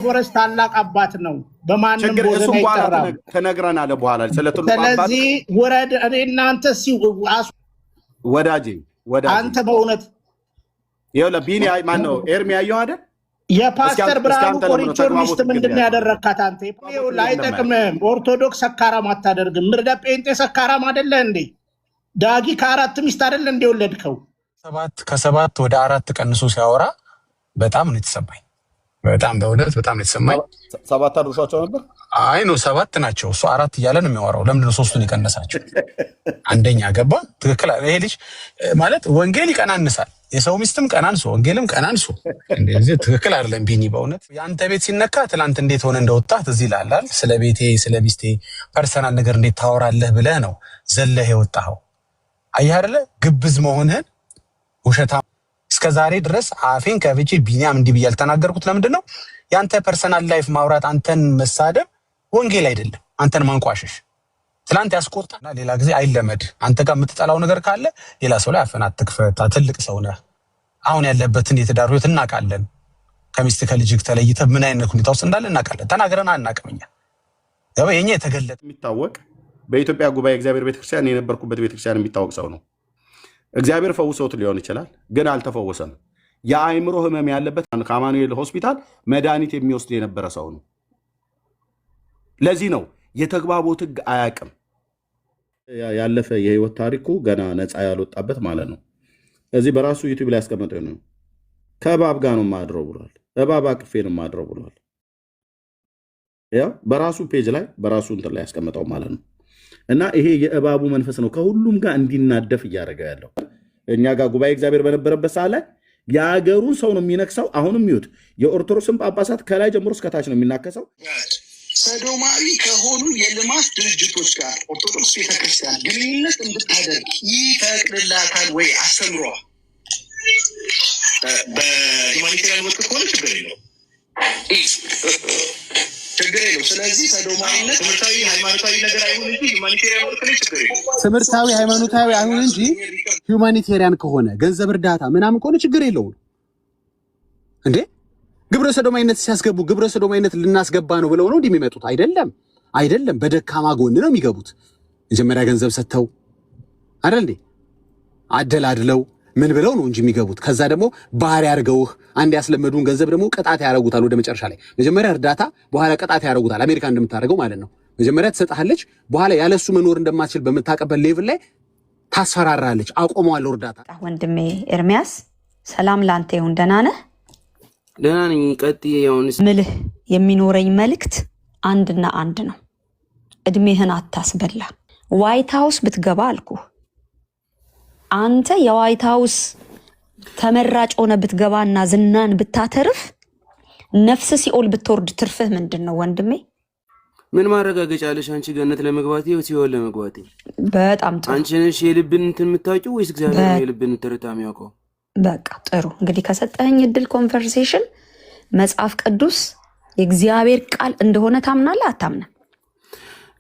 ፎረስት ታላቅ አባት ነው በማንም ቦታ ላይ ይጠራል ተነግረናል በኋላ ስለተሉ አባት ስለዚህ ወረድ እኔ እናንተ ወዳጄ አንተ በእውነት ይኸውላ ቢኒ ማን ነው ኤርሚ ያየው አይደል የፓስተር ብርሃኑ ኮሪቾር ሚስት ምንድነው ያደረካት አንተ ላይጠቅምም ኦርቶዶክስ ሰካራም አታደርግም ምርደ ጴንጤ ሰካራም አይደለ እንዴ ዳጊ ከአራት ሚስት አይደለ እንዴ ወለድከው ከሰባት ወደ አራት ቀንሶ ሲያወራ በጣም ነው የተሰማኝ በጣም በእውነት በጣም ነው የተሰማኝ ሰባት አድርሻቸው ነበር አይ ነው ሰባት ናቸው እሱ አራት እያለ ነው የሚያወራው ለምንድን ነው ሶስቱን ይቀነሳቸው አንደኛ ገባ ትክክል ይሄ ልጅ ማለት ወንጌል ይቀናንሳል የሰው ሚስትም ቀናንሶ ወንጌልም ቀናንሶ እንደዚህ ትክክል አይደለም ቢኒ በእውነት ያንተ ቤት ሲነካ ትላንት እንዴት ሆነ እንደወጣህ እዚህ ይላል ስለ ቤቴ ስለ ሚስቴ ፐርሰናል ነገር እንዴት ታወራለህ ብለህ ነው ዘለህ የወጣኸው አየህ አይደለ ግብዝ መሆንህን ውሸታ እስከዛሬ ድረስ አፌን ከብቼ ቢኒያም እንዲህ ብያል ተናገርኩት ለምንድን ነው ያንተ ፐርሰናል ላይፍ ማውራት አንተን መሳደብ ወንጌል አይደለም አንተን ማንቋሸሽ ትላንት ያስቆጣና ሌላ ጊዜ አይለመድ አንተ ጋር የምትጠላው ነገር ካለ ሌላ ሰው ላይ አፈናት ትክፈታ ትልቅ ሰው ነህ አሁን ያለበትን የተዳሩ ህይወት እናውቃለን ከሚስት ከልጅክ ተለይተ ምን አይነት ሁኔታ ውስጥ እንዳለ እናውቃለን ተናግረና አናውቅምኛ ያው የኛ የተገለጠ የሚታወቅ በኢትዮጵያ ጉባኤ እግዚአብሔር ቤተክርስቲያን የነበርኩበት ቤተክርስቲያን የሚታወቅ ሰው ነው እግዚአብሔር ፈውሶት ሊሆን ይችላል ግን አልተፈወሰም የአእምሮ ህመም ያለበት ከአማኑኤል ሆስፒታል መድኃኒት የሚወስድ የነበረ ሰው ነው ለዚህ ነው የተግባቦት ህግ አያውቅም ያለፈ የህይወት ታሪኩ ገና ነፃ ያልወጣበት ማለት ነው እዚህ በራሱ ዩቲዩብ ላይ ያስቀመጠው ነው ከእባብ ጋር ነው ማድረው ብሏል እባብ አቅፌ ነው ማድረው ብሏል ያው በራሱ ፔጅ ላይ በራሱ እንትን ላይ ያስቀመጠው ማለት ነው እና ይሄ የእባቡ መንፈስ ነው ከሁሉም ጋር እንዲናደፍ እያደረገ ያለው እኛ ጋር ጉባኤ እግዚአብሔር በነበረበት ሰዓት ላይ የአገሩን ሰው ነው የሚነክሰው አሁንም ይሁት የኦርቶዶክስን ጳጳሳት ከላይ ጀምሮ እስከ ታች ነው የሚናከሰው ሰዶማዊ ከሆኑ የልማት ድርጅቶች ጋር ኦርቶዶክስ ቤተክርስቲያን ግንኙነት እንድታደርግ ይፈቅድላታል ወይ አስተምሯ በሁማኒቴሪያን ወቅት ከሆነ ችግር የለው ስለዚህ ሰዶማዊነት ትምህርታዊ ሃይማኖታዊ ነገር አይሁን እንጂ ሁማኒቴሪያን ወቅት ላይ ችግር የለው ትምህርታዊ ሃይማኖታዊ አይሁን እንጂ ሁማኒቴሪያን ከሆነ ገንዘብ እርዳታ ምናምን ከሆነ ችግር የለውም እንዴ ግብረ ሰዶማዊነት ሲያስገቡ ግብረ ሰዶማዊነት ልናስገባ ነው ብለው ነው እንደሚመጡት አይደለም በደካማ ጎን ነው የሚገቡት መጀመሪያ ገንዘብ ሰጥተው አይደል እንዴ አደላድለው ምን ብለው ነው እንጂ የሚገቡት ከዛ ደግሞ ባህር ያርገውህ አንድ ያስለመዱን ገንዘብ ደግሞ ቅጣት ያረጉታል ወደ መጨረሻ ላይ መጀመሪያ እርዳታ በኋላ ቅጣት ያረጉታል አሜሪካ እንደምታረገው ማለት ነው መጀመሪያ ትሰጣለች በኋላ ያለሱ መኖር እንደማትችል በመታቀበል ሌቭል ላይ ታስፈራራለች አቆመዋለሁ እርዳታ ወንድሜ ኤርሚያስ ሰላም ላንተ ይሁን ደህና ነህ ደህና ነኝ ቀጥዬ ያውንስ ምልህ የሚኖረኝ መልእክት አንድና አንድ ነው እድሜህን አታስበላ ዋይት ሃውስ ብትገባ አልኩ አንተ የዋይት ሃውስ ተመራጭ ሆነ ብትገባና ዝናን ብታተርፍ ነፍስ ሲኦል ብትወርድ ትርፍህ ምንድነው ወንድሜ ምን ማረጋገጫ አለሽ አንቺ ገነት ለመግባቴ ወይ ሲኦል ለመግባቴ በጣም ጥሩ አንቺ ነሽ የልብን እንትን የምታውቂው ወይስ እግዚአብሔር የልብን ተረታ የሚያውቀው በቃ ጥሩ እንግዲህ ከሰጠኸኝ እድል ኮንቨርሴሽን መጽሐፍ ቅዱስ የእግዚአብሔር ቃል እንደሆነ ታምናለህ አታምንም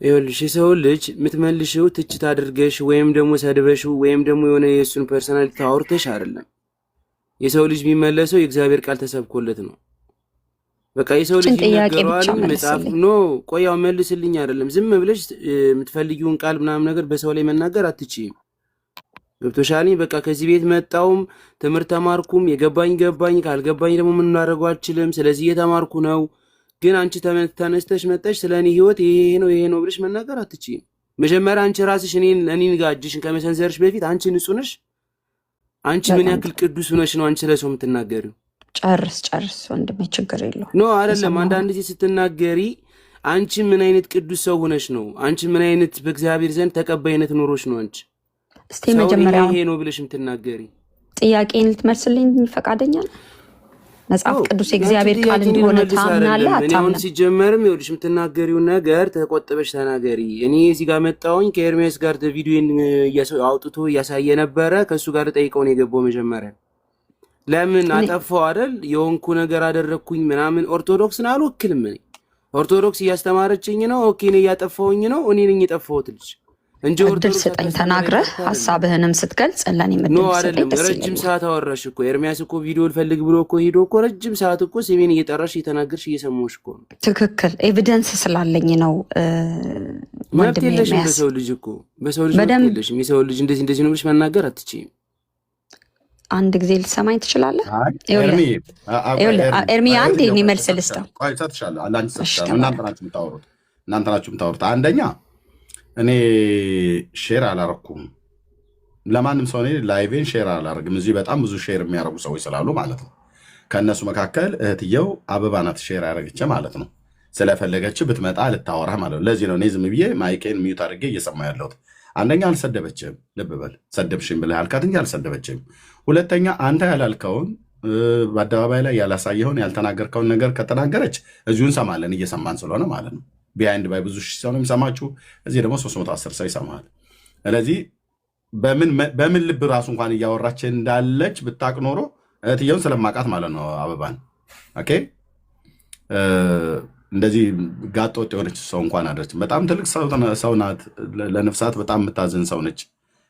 ይኸውልሽ የሰው ልጅ የምትመልሽው ትችት አድርገሽ ወይም ደግሞ ሰድበሽው ወይም ደግሞ የሆነ የእሱን ፐርሰናሊቲ አውርተሽ አይደለም የሰው ልጅ የሚመለሰው የእግዚአብሔር ቃል ተሰብኮለት ነው በቃ የሰው ልጅ ይነገራል መጽሐፍ ነው ቆያው መልስልኝ አይደለም ዝም ብለሽ የምትፈልጊውን ቃል ምናምን ነገር በሰው ላይ መናገር አትችይም ገብቶሻል በቃ ከዚህ ቤት መጣውም ትምህርት ተማርኩም የገባኝ ካልገባኝ ደግሞ ምን እናደርገው አልችልም ስለዚህ እየተማርኩ ነው ግን አንቺ ተነስተሽ መጣሽ ስለኔ ህይወት ይሄ ነው ብለሽ መናገር አትችይም መጀመሪያ አንቺ ራስሽ እኔን ጋር እጅሽን ከመሰንዘርሽ በፊት አንቺ ንጹህ ነሽ አንቺ ምን ያክል ቅዱስ ነሽ ነው አንቺ ለሰው የምትናገሪው ጨርስ ወንድሜ ችግር የለው ኖ አይደለም አንዳንድ ጊዜ ስትናገሪ አንቺ ምን አይነት ቅዱስ ሰው ሆነሽ ነው አንቺ ምን አይነት በእግዚአብሔር ዘንድ ተቀባይነት ኖሮሽ ነው አንቺ እስቲ መጀመሪያ ይሄ ነው ብለሽ የምትናገሪ ጥያቄን ልትመልስልኝ ፈቃደኛ ነህ መጽሐፍ ቅዱስ የእግዚአብሔር ቃል እንደሆነ ታምናለህ አታምንም ሲጀመርም ይኸውልሽ የምትናገሪው ነገር ተቆጥበሽ ተናገሪ እኔ እዚህ ጋር መጣሁኝ ከኤርሚያስ ጋር ቪዲዮን አውጥቶ ያሳየ ነበረ ከሱ ጋር ጠይቀው ነው የገባው መጀመሪያ ለምን አጠፋው አይደል የሆንኩ ነገር አደረኩኝ ምናምን ኦርቶዶክስን አልወክልም እኔ ኦርቶዶክስ እያስተማረችኝ ነው ኦኬ ነው ያጠፋውኝ ነው እኔ ነኝ የጠፋሁት ልጅ እንጂ እድል ኦርቶዶክስ ስጠኝ አታስተምር ተናግረህ አይነት አይደለም። ሀሳብህንም ስትገልጽ ለእኔም ኖ እድል ስጠኝ አይደለም። ደስ ረጅም ይለኛል። ሰዓት አወራሽ እኮ ኤርሚያስ እኮ ቪዲዮ ልፈልግ ብሎ እኮ ሄዶ እኮ ረጅም ሰዓት እኮ ስሜን እየጠራሽ እየተናገርሽ እየሰማሁሽ እኮ ነው። ትክክል ኤቪደንስ ስላለኝ ነው መብት ወንድሜ የለሽም ኤርሚያስ በሰው ልጅ እኮ በሰው ልጅ መብት በደንብ የለሽም። የሰው ልጅ እንደዚህ እንደዚህ ነው ብለሽ መናገር አትችይም። አንድ ጊዜ ልትሰማኝ ትችላለህ? አይ ይኸውልህ ኤርሚ ይኸውልህ ኤርሚ ኤርሚ አንድ እህትየው እኔ ቆይ መልስ ልስጠው። እሰጥሻለሁ። ቆይ እሰጥሻለሁ። አንቺ እሺ እሰጥሻለሁ። እናንተ ተባረክ። ናችሁ የምታወሩት። እናንተ ናችሁ የምታወሩት። አንደኛ እኔ ሼር አላረኩም ለማንም ሰው። እኔ ላይቬን ሼር አላረግም። እዚህ በጣም ብዙ ሼር የሚያደርጉ ሰዎች ስላሉ ማለት ነው። ከእነሱ መካከል እህትየው አበባ ናት ሼር ያደረገች ማለት ነው። ስለፈለገች ብትመጣ ልታወራ ማለት ነው። ለዚህ ነው እኔ ዝም ብዬ ማይኬን ሚዩት አድርጌ እየሰማ ያለሁት። አንደኛ አልሰደበችም። ልብ በል ሰደብሽኝ ብለህ አልካት እንጂ አልሰደበችም። ሁለተኛ አንተ ያላልከውን በአደባባይ ላይ ያላሳየኸውን ያልተናገርከውን ነገር ከተናገረች እዚሁ እንሰማለን፣ እየሰማን ስለሆነ ማለት ነው። ቢሃይንድ ባይ ብዙ ሺህ ሰው ነው የሚሰማችሁ፣ እዚህ ደግሞ 310 ሰው ይሰማል። ስለዚህ በምን ልብ ራሱ እንኳን እያወራች እንዳለች ብታቅ ኖሮ እህትየውን ስለማውቃት ማለት ነው አበባን ኦኬ እንደዚህ ጋጥ ወጥ የሆነች ሰው እንኳን አደረች። በጣም ትልቅ ሰው ናት። ለነፍሳት በጣም የምታዝን ሰው ነች።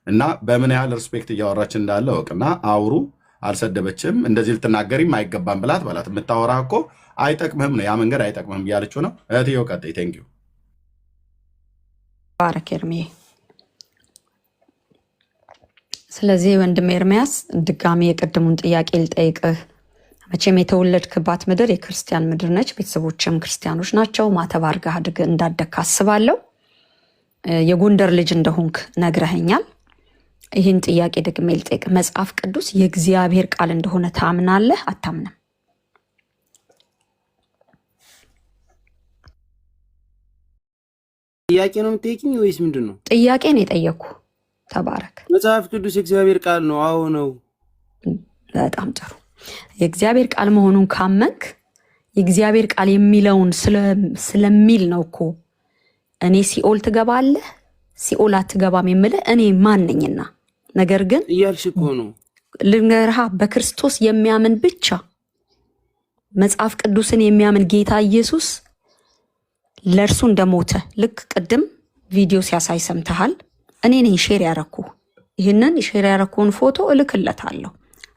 እና በምን ያህል ሪስፔክት እያወራች እንዳለ ወቅና አውሩ። አልሰደበችም። እንደዚህ ልትናገሪም አይገባም ብላት በላት። የምታወራ እኮ አይጠቅምህም ነው፣ ያ መንገድ አይጠቅምህም እያለችው ነው። እህትየው ቀጥይ። ቴንኪው ባረክ ኤርሚ። ስለዚህ ወንድም ኤርሚያስ ድጋሚ የቅድሙን ጥያቄ ልጠይቅህ። መቼም የተወለድክባት ምድር የክርስቲያን ምድር ነች። ቤተሰቦችም ክርስቲያኖች ናቸው። ማተብ አድርገህ አድገህ እንዳደግክ አስባለሁ። የጎንደር ልጅ እንደሆንክ ነግረኸኛል። ይህን ጥያቄ ደግሜ ልጠይቅ። መጽሐፍ ቅዱስ የእግዚአብሔር ቃል እንደሆነ ታምናለህ አታምንም? ጥያቄ ነው የምትጠይቅኝ ወይስ ምንድን ነው? ጥያቄ ነው የጠየኩ። ተባረክ። መጽሐፍ ቅዱስ የእግዚአብሔር ቃል ነው። አዎ ነው። በጣም ጥሩ። የእግዚአብሔር ቃል መሆኑን ካመንክ የእግዚአብሔር ቃል የሚለውን ስለሚል ነው እኮ እኔ ሲኦል ትገባለህ ሲኦል አትገባም የምልህ እኔ ማንኝና። ነገር ግን እያልሽ እኮ ነው ልንገርሃ፣ በክርስቶስ የሚያምን ብቻ መጽሐፍ ቅዱስን የሚያምን ጌታ ኢየሱስ ለእርሱ እንደሞተ ልክ ቅድም ቪዲዮ ሲያሳይ ሰምተሃል። እኔ ነኝ ሼር ያረኩ። ይህንን ሼር ያረኩን ፎቶ እልክለታለሁ።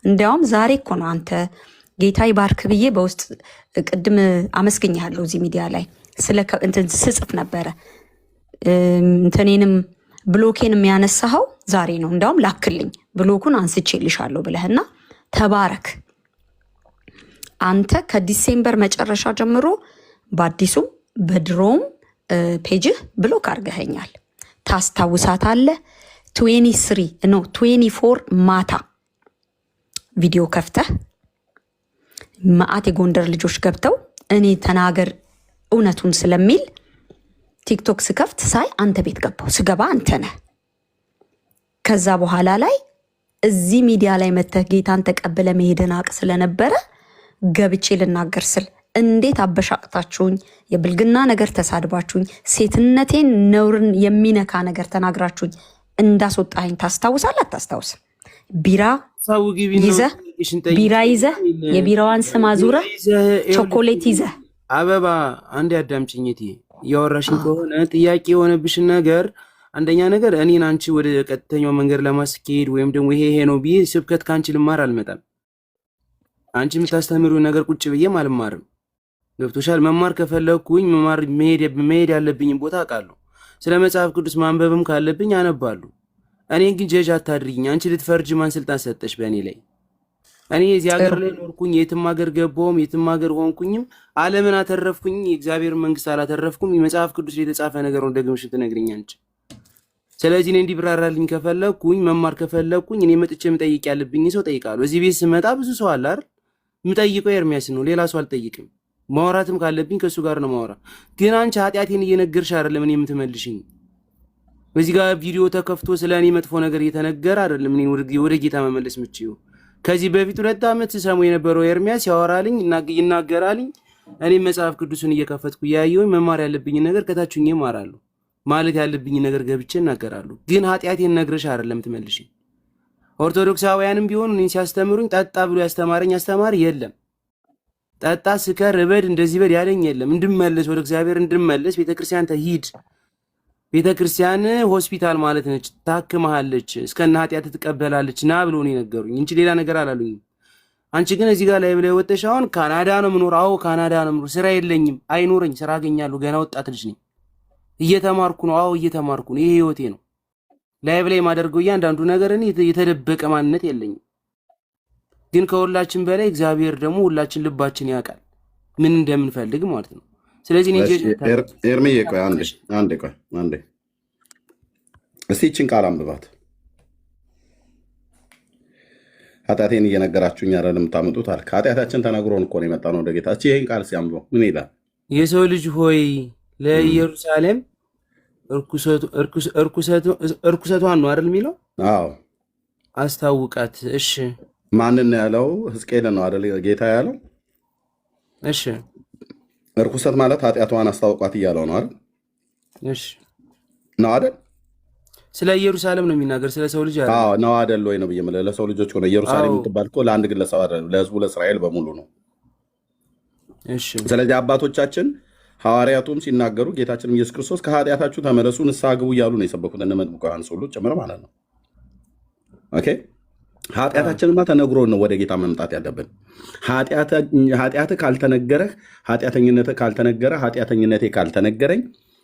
እንዲያውም ዛሬ እኮ ነው አንተ ጌታ ይባርክ ብዬ በውስጥ ቅድም አመስገኛለሁ። እዚህ ሚዲያ ላይ እንትን ስጽፍ ነበረ። እንትኔንም ብሎኬን የሚያነሳኸው ዛሬ ነው። እንዲያውም ላክልኝ ብሎኩን አንስቼልሻለሁ ብለህና ተባረክ። አንተ ከዲሴምበር መጨረሻ ጀምሮ በአዲሱም በድሮም ፔጅህ ብሎክ አድርገኸኛል። ታስታውሳታለህ? 24 ማታ ቪዲዮ ከፍተህ መዓት የጎንደር ልጆች ገብተው እኔ ተናገር እውነቱን ስለሚል ቲክቶክ ስከፍት ሳይ አንተ ቤት ገባው። ስገባ አንተ ነህ። ከዛ በኋላ ላይ እዚህ ሚዲያ ላይ መተህ ጌታን ተቀብለ መሄድን አቅ ስለነበረ ገብቼ ልናገር ስል እንዴት አበሻቅታችሁኝ፣ የብልግና ነገር ተሳድባችሁኝ፣ ሴትነቴን ነውርን የሚነካ ነገር ተናግራችሁኝ እንዳስወጣኸኝ ታስታውሳለህ አታስታውስም? ቢራ ይዘህ የቢራዋን ስም አዙረህ ቾኮሌት ይዘህ አበባ አንድ አዳምጪኝ። እያወራሽን ከሆነ ጥያቄ የሆነብሽን ነገር አንደኛ ነገር እኔን አንቺ ወደ ቀጥተኛው መንገድ ለማስኬድ ወይም ደግሞ ይሄ ነው ብዬ ስብከት ከአንቺ ልማር አልመጣም። አንቺ የምታስተምሪው ነገር ቁጭ ብዬም አልማርም። ገብቶሻል? መማር ከፈለግኩኝ መሄድ ያለብኝን ቦታ አውቃለሁ። ስለ መጽሐፍ ቅዱስ ማንበብም ካለብኝ አነባለሁ። እኔን ግን ጀጅ አታድርጊኝ። አንቺ ልትፈርጅ ማን ስልጣን ሰጠሽ በእኔ ላይ? እኔ እዚህ ሀገር ላይ ኖርኩኝ፣ የትም ሀገር ገባሁም፣ የትም ሀገር ሆንኩኝም ዓለምን አተረፍኩኝ፣ የእግዚአብሔር መንግስት አላተረፍኩም። የመጽሐፍ ቅዱስ ላይ የተጻፈ ነገር ነው ደግመሽ ትነግሪኝ አንቺ። ስለዚህ እኔ እንዲብራራልኝ ከፈለግኩኝ መማር ከፈለግኩኝ እኔ መጥቼ የምጠይቅ ያለብኝ ሰው ጠይቃለሁ። እዚህ ቤት ስመጣ ብዙ ሰው አለ አይደል? የምጠይቀው ኤርሚያስ ነው፣ ሌላ ሰው አልጠይቅም። ማውራትም ካለብኝ ከእሱ ጋር ነው ማውራ። ግን አንቺ ኃጢአቴን እየነገርሽ አይደለም እኔ የምትመልሽኝ። በዚህ ጋር ቪዲዮ ተከፍቶ ስለ እኔ መጥፎ ነገር እየተነገረ አይደለም እኔ ወደ ጌታ መመለስ ምችው። ከዚህ በፊት 2 ዓመት ስሰሙ የነበረው ኤርሚያስ ያወራልኝ ይናገራልኝ። እኔ መጽሐፍ ቅዱስን እየከፈትኩ እያየሁኝ መማር ያለብኝ ነገር ከታችኝ እማራለሁ፣ ማለት ያለብኝ ነገር ገብቼ እናገራለሁ። ግን ኃጢአቴን ነግረሽ አይደለም ትመልሽኝ። ኦርቶዶክሳውያንም ቢሆኑ እኔን ሲያስተምሩኝ ጠጣ ብሎ ያስተማረኝ አስተማሪ የለም። ጠጣ፣ ስከር፣ እበድ፣ እንደዚህ በድ ያለኝ የለም። እንድመለስ ወደ እግዚአብሔር እንድመለስ ቤተክርስቲያን ተሂድ ቤተክርስቲያን ሆስፒታል ማለት ነች። ታክመሃለች፣ እስከነ ኃጢአት ትቀበላለች ና ብሎ ነው የነገሩኝ እንጂ ሌላ ነገር አላሉኝም። አንቺ ግን እዚህ ጋር ላይ ብለህ ወጥተሽ አሁን ካናዳ ነው የምኖር። አዎ ካናዳ ነው የምኖር። ስራ የለኝም፣ አይኖረኝ። ስራ አገኛለሁ። ገና ወጣት ልጅ ነኝ። እየተማርኩ ነው። አዎ እየተማርኩ ነው። ይሄ ህይወቴ ነው። ላይቭ ላይ የማደርገው እያንዳንዱ ነገር እኔ የተደበቀ ማንነት የለኝም። ግን ከሁላችን በላይ እግዚአብሔር ደግሞ ሁላችን ልባችን ያውቃል ምን እንደምንፈልግ ማለት ነው። ስለዚህ እኔ ኤርሚዬ ቆይ አንዴ እስቲ ይህችን ቃል አንብባት። ኃጢአቴን እየነገራችሁኝ አይደል የምታመጡት አልክ። ኃጢአታችን ተነግሮን እኮ ነው የመጣ ነው ወደ ጌታ። እስቲ ይህን ቃል ሲያንብበው ምን ይላል? የሰው ልጅ ሆይ ለኢየሩሳሌም እርኩሰቷን ነው አይደል የሚለው? አዎ አስታውቃት። እሺ ማንን ያለው? ሕዝቅኤል ነው አይደል ጌታ ያለው? እሺ እርኩሰት ማለት ኃጢአቷን አስታውቋት እያለው ነው አይደል? እሺ ነው አይደል? ስለ ኢየሩሳሌም ነው የሚናገር፣ ስለ ሰው ልጅ አይደል? አዎ ነው አይደል ወይ ነው ብዬ ለሰው ልጆች ሆነ ኢየሩሳሌም የምትባል እኮ ለአንድ ግለሰብ አይደለም፣ ለህዝቡ ለእስራኤል በሙሉ ነው። እሺ ስለዚህ አባቶቻችን ሐዋርያቱም ሲናገሩ ጌታችንም ኢየሱስ ክርስቶስ ከኃጢአታችሁ ተመለሱ ንስሐ ግቡ እያሉ ነው የሰበኩት፣ እነ መጥምቁ ዮሐንስ ሁሉ ጭምር ማለት ነው። ኦኬ ኃጢአታችንማ ተነግሮ ነው ወደ ጌታ መምጣት ያለብን። ኃጢአትህ ካልተነገረህ፣ ኃጢአተኝነትህ ካልተነገረ፣ ኃጢአተኝነቴ ካልተነገረኝ፣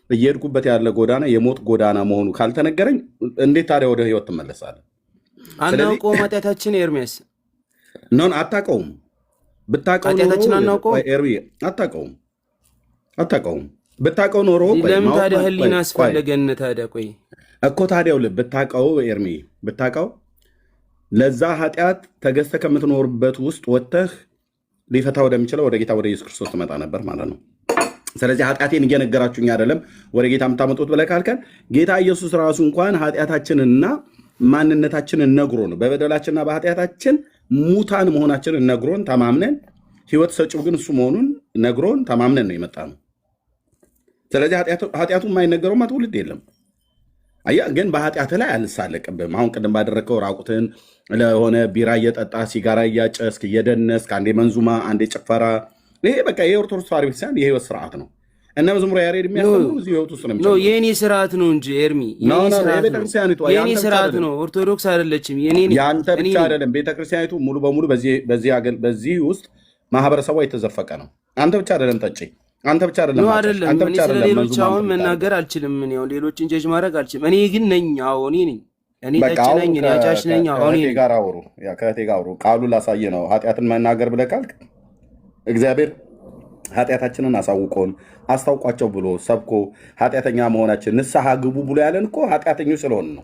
እየሄድኩበት ያለ ጎዳና የሞት ጎዳና መሆኑ ካልተነገረኝ እንዴት ታዲያ ወደ ህይወት ትመለሳለህ? አናውቀውም ኃጢአታችን። ኤርሚያስ ነውን አታውቀውም። ብታውቀው ኃጢአታችን አናውቀውም። አታውቀውም። ብታውቀው ኖሮ ለምን ታዲያ ህሊና አስፈለገን ታዲያ? ቆይ እኮ ታዲያው ብታውቀው ኤርሚ ብታውቀው ለዛ ኃጢአት ተገዝተህ ከምትኖርበት ውስጥ ወጥተህ ሊፈታ ወደሚችለው ወደ ጌታ ወደ ኢየሱስ ክርስቶስ ትመጣ ነበር ማለት ነው። ስለዚህ ኃጢአቴን እየነገራችሁኝ አይደለም ወደ ጌታ የምታመጡት ብለህ ካልከን ጌታ ኢየሱስ ራሱ እንኳን ኃጢአታችንና ማንነታችንን ነግሮን በበደላችንና በኃጢአታችን ሙታን መሆናችንን ነግሮን ተማምነን ህይወት ሰጪው ግን እሱ መሆኑን ነግሮን ተማምነን ነው የመጣ ነው። ስለዚህ ኃጢአቱ የማይነገረውማ ትውልድ የለም። አያ ግን በኃጢአት ላይ አልሳለቅብህም። አሁን ቅድም ባደረግከው ራቁትን ለሆነ ቢራ እየጠጣ ሲጋራ እያጨስክ እየደነስክ አንዴ መንዙማ አንዴ ጭፈራ፣ ይሄ በቃ የኦርቶዶክስ ተዋሕዶ ቤተክርስቲያን የህይወት ስርዓት ነው። እነ መዝሙረ ያሬድ የሚያስተምሩ እዚህ ህይወት ውስጥ ነው። የኔ ስርዓት ነው እንጂ ኤርሚ የኔ ስርዓት ነው። ኦርቶዶክስ አይደለችም። ያንተ ብቻ አይደለም። ቤተክርስቲያኒቱ ሙሉ በሙሉ በዚህ ውስጥ ማህበረሰቧ የተዘፈቀ ነው። አንተ ብቻ አይደለም ጠጪ፣ አንተ ብቻ አይደለም አንተ ብቻ አይደለም። ሌሎች አሁን መናገር አልችልም። ምን ያው ሌሎችን ጀጅ ማድረግ አልችልም። እኔ ግን ነኝ። አዎ እኔ ነኝ። እኔ ጠጪ ነኝ። እኔ አጫሽ ነኝ። አሁን እኔ ጋር አውሩ፣ ያ ከእቴ ጋር አውሩ። ቃሉን ላሳየ ነው። ኃጢአትን መናገር ብለህ ካልክ እግዚአብሔር ኃጢአታችንን አሳውቆን አስታውቋቸው ብሎ ሰብኮ ኃጢአተኛ መሆናችን ንስሐ ግቡ ብሎ ያለን እኮ ኃጢአተኞች ስለሆን ነው።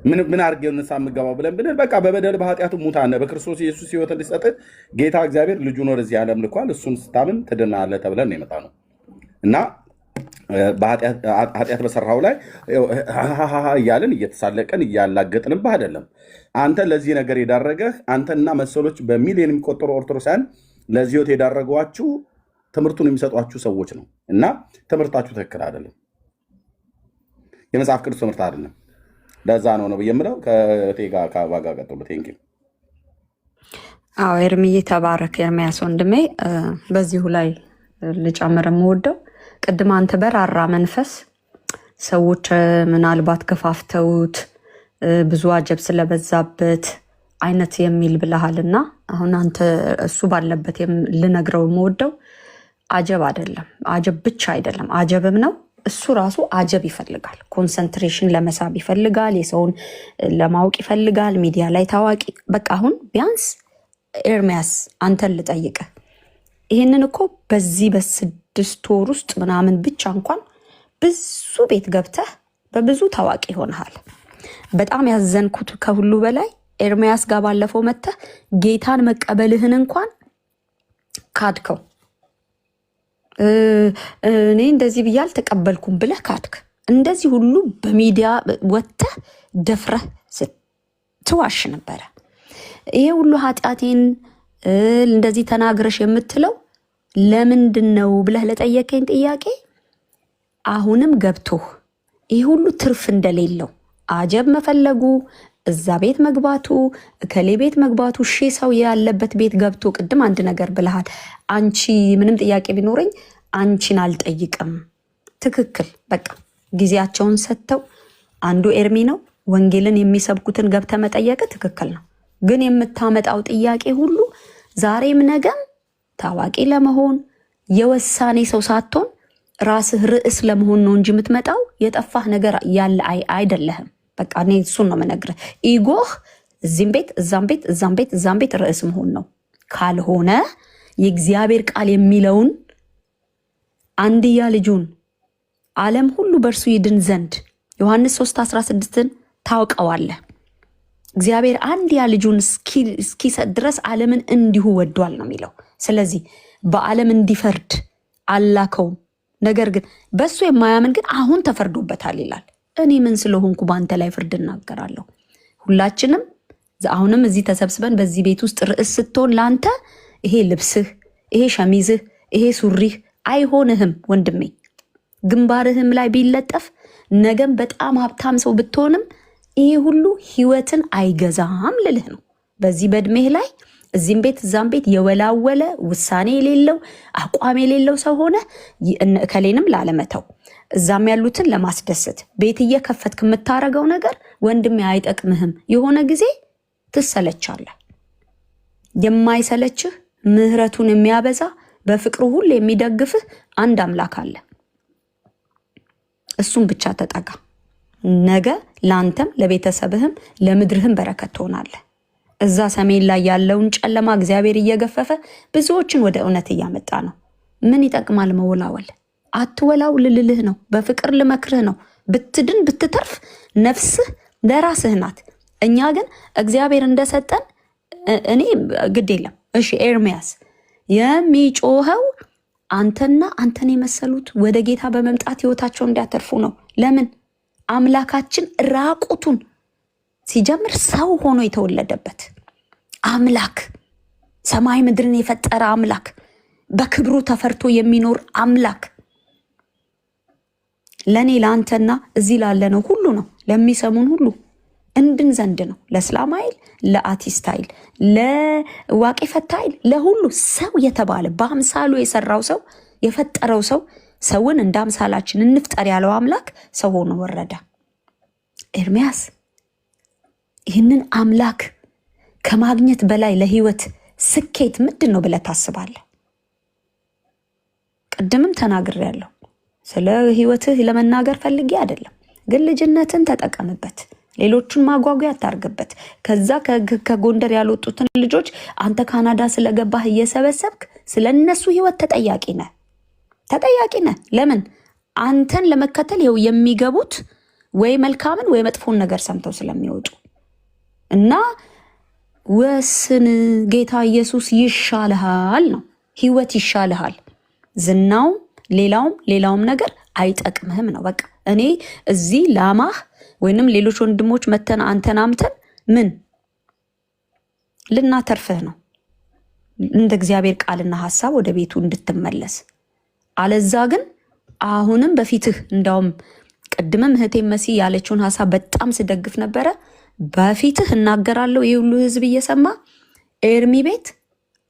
ምን አድርገው ንስሐ የምገባው ብለን ብንል በቃ በበደል በኃጢአቱ ሙታን በክርስቶስ ኢየሱስ ሕይወት እንዲሰጥ ጌታ እግዚአብሔር ልጁን ወደዚህ ዓለም ልኳል። እሱን ስታምን ትድናለህ ተብለን ነው የመጣ ነው እና ኃጢአት በሰራው ላይ እያልን እየተሳለቀን እያላገጥንብህ አይደለም። አንተ ለዚህ ነገር የዳረገህ አንተና መሰሎች በሚሊዮን የሚቆጠሩ ኦርቶዶክሳውያን ለዚህ ሕይወት የዳረጓችሁ ትምህርቱን የሚሰጧችሁ ሰዎች ነው እና ትምህርታችሁ ትክክል አይደለም። የመጽሐፍ ቅዱስ ትምህርት አይደለም። ለዛ ነው ነው የምለው። ከቴጋ ከዋጋ ቀጥሎ ቴንኪ። አዎ ኤርሚዬ ተባረክ። ኤርሚያስ ወንድሜ በዚሁ ላይ ልጨምር የምወደው ቅድም አንተ በራራ መንፈስ ሰዎች ምናልባት ከፋፍተውት ብዙ አጀብ ስለበዛበት አይነት የሚል ብለሃልና አሁን አንተ እሱ ባለበት ልነግረው የምወደው አጀብ አይደለም። አጀብ ብቻ አይደለም፣ አጀብም ነው። እሱ ራሱ አጀብ ይፈልጋል። ኮንሰንትሬሽን ለመሳብ ይፈልጋል። የሰውን ለማወቅ ይፈልጋል። ሚዲያ ላይ ታዋቂ በቃ አሁን ቢያንስ ኤርሚያስ አንተን ልጠይቅህ፣ ይህንን እኮ በዚህ በ6 ወር ውስጥ ምናምን ብቻ እንኳን ብዙ ቤት ገብተህ በብዙ ታዋቂ ሆነሃል። በጣም ያዘንኩት ከሁሉ በላይ ኤርሚያስ ጋር ባለፈው መጥተህ ጌታን መቀበልህን እንኳን ካድከው። እኔ እንደዚህ ብዬ አልተቀበልኩም ብለህ ካድክ። እንደዚህ ሁሉ በሚዲያ ወጥተህ ደፍረህ ትዋሽ ነበረ። ይሄ ሁሉ ኃጢአቴን እንደዚህ ተናግረሽ የምትለው ለምንድን ነው ብለህ ለጠየቀኝ ጥያቄ አሁንም ገብቶህ ይሄ ሁሉ ትርፍ እንደሌለው አጀብ መፈለጉ፣ እዛ ቤት መግባቱ፣ እከሌ ቤት መግባቱ፣ ሰው ያለበት ቤት ገብቶ ቅድም አንድ ነገር ብለሃል። አንቺ ምንም ጥያቄ ቢኖረኝ አንቺን አልጠይቅም። ትክክል። በቃ ጊዜያቸውን ሰጥተው አንዱ ኤርሚ ነው ወንጌልን የሚሰብኩትን ገብተ መጠየቅ ትክክል ነው። ግን የምታመጣው ጥያቄ ሁሉ ዛሬም ነገም ታዋቂ ለመሆን የወሳኔ ሰው ሳትሆን ራስህ ርዕስ ለመሆን ነው እንጂ የምትመጣው የጠፋህ ነገር ያለ አይደለህም። በቃ እኔ እሱን ነው የምነግርህ። ኢጎህ እዚህም ቤት እዛም ቤት እዛም ቤት እዛም ቤት ርዕስ መሆን ነው። ካልሆነ የእግዚአብሔር ቃል የሚለውን አንድያ ልጁን ዓለም ሁሉ በእርሱ ይድን ዘንድ ዮሐንስ 3:16 ታውቀዋለህ። እግዚአብሔር አንድያ ልጁን እስኪሰጥ ድረስ ዓለምን እንዲሁ ወዷል ነው የሚለው። ስለዚህ በዓለም እንዲፈርድ አላከውም። ነገር ግን በሱ የማያምን ግን አሁን ተፈርዶበታል ይላል። እኔ ምን ስለሆንኩ በአንተ ላይ ፍርድ እናገራለሁ? ሁላችንም አሁንም እዚህ ተሰብስበን በዚህ ቤት ውስጥ ርዕስ ስትሆን ለአንተ ይሄ ልብስህ፣ ይሄ ሸሚዝህ፣ ይሄ ሱሪህ አይሆንህም ወንድሜ። ግንባርህም ላይ ቢለጠፍ ነገም በጣም ሀብታም ሰው ብትሆንም ይሄ ሁሉ ህይወትን አይገዛም ልልህ ነው። በዚህ በእድሜህ ላይ እዚህም ቤት እዛም ቤት የወላወለ ውሳኔ የሌለው አቋም የሌለው ሰው ሆነ እከሌንም ላለመተው እዛም ያሉትን ለማስደሰት ቤት እየከፈትክ የምታረገው ነገር ወንድሜ አይጠቅምህም። የሆነ ጊዜ ትሰለቻለህ። የማይሰለችህ ምህረቱን የሚያበዛ በፍቅሩ ሁሉ የሚደግፍህ አንድ አምላክ አለ። እሱም ብቻ ተጠጋ። ነገ ለአንተም ለቤተሰብህም ለምድርህም በረከት ትሆናለህ። እዛ ሰሜን ላይ ያለውን ጨለማ እግዚአብሔር እየገፈፈ ብዙዎችን ወደ እውነት እያመጣ ነው። ምን ይጠቅማል መወላወል? አትወላው ልልልህ ነው። በፍቅር ልመክርህ ነው። ብትድን ብትተርፍ ነፍስህ ለራስህ ናት። እኛ ግን እግዚአብሔር እንደሰጠን እኔ ግድ የለም። እሺ ኤርሚያስ የሚጮኸው አንተና አንተን የመሰሉት ወደ ጌታ በመምጣት ህይወታቸው እንዲያተርፉ ነው። ለምን? አምላካችን ራቁቱን ሲጀምር ሰው ሆኖ የተወለደበት አምላክ፣ ሰማይ ምድርን የፈጠረ አምላክ፣ በክብሩ ተፈርቶ የሚኖር አምላክ ለኔ ለአንተና እዚህ ላለነው ሁሉ ነው፣ ለሚሰሙን ሁሉ እንድን ዘንድ ነው። ለእስላማይል፣ ለአቲስታይል፣ ለዋቄ ፈታይል፣ ለሁሉ ሰው የተባለ በአምሳሉ የሰራው ሰው የፈጠረው ሰው ሰውን እንደ አምሳላችን እንፍጠር ያለው አምላክ ሰው ሆኖ ወረደ። ኤርሚያስ ይህንን አምላክ ከማግኘት በላይ ለህይወት ስኬት ምንድን ነው ብለህ ታስባለህ? ቅድምም ተናግሬያለሁ። ስለ ህይወትህ ለመናገር ፈልጌ አይደለም፣ ግን ልጅነትን ተጠቀምበት። ሌሎቹን ማጓጓያ አታርግበት። ከዛ ከጎንደር ያልወጡትን ልጆች አንተ ካናዳ ስለገባህ እየሰበሰብክ ስለነሱ ህይወት ተጠያቂ ነህ። ለምን? አንተን ለመከተል ይኸው የሚገቡት ወይ መልካምን ወይ መጥፎን ነገር ሰምተው ስለሚወጡ እና ወስን። ጌታ ኢየሱስ ይሻልሃል ነው፣ ህይወት ይሻልሃል። ዝናውም ሌላውም ነገር አይጠቅምህም ነው። በቃ እኔ እዚህ ላማህ ወይንም ሌሎች ወንድሞች መተን አንተን አምተን ምን ልናተርፍህ ነው? እንደ እግዚአብሔር ቃልና ሐሳብ ወደ ቤቱ እንድትመለስ። አለዛ ግን አሁንም በፊትህ እንዳውም ቅድምም እህቴ መሲ ያለችውን ሐሳብ በጣም ስደግፍ ነበረ። በፊትህ እናገራለሁ፣ ይህ ሁሉ ህዝብ እየሰማ ኤርሚ ቤት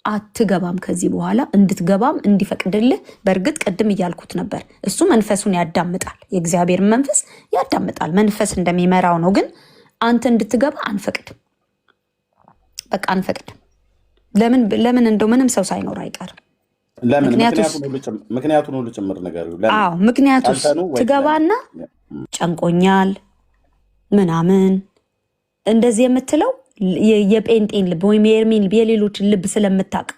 አትገባም ከዚህ በኋላ እንድትገባም እንዲፈቅድልህ። በእርግጥ ቅድም እያልኩት ነበር፣ እሱ መንፈሱን ያዳምጣል፣ የእግዚአብሔር መንፈስ ያዳምጣል፣ መንፈስ እንደሚመራው ነው። ግን አንተ እንድትገባ አንፈቅድም፣ በቃ አንፈቅድም። ለምን እንደው ምንም ሰው ሳይኖር አይቀርም። ምክንያቱን ሁሉ ጭምር ነገር ምክንያቱስ ትገባና ጨንቆኛል ምናምን እንደዚህ የምትለው የጴንጤን ልብ ወይም የኤርሚን ልብ የሌሎችን ልብ ስለምታውቅ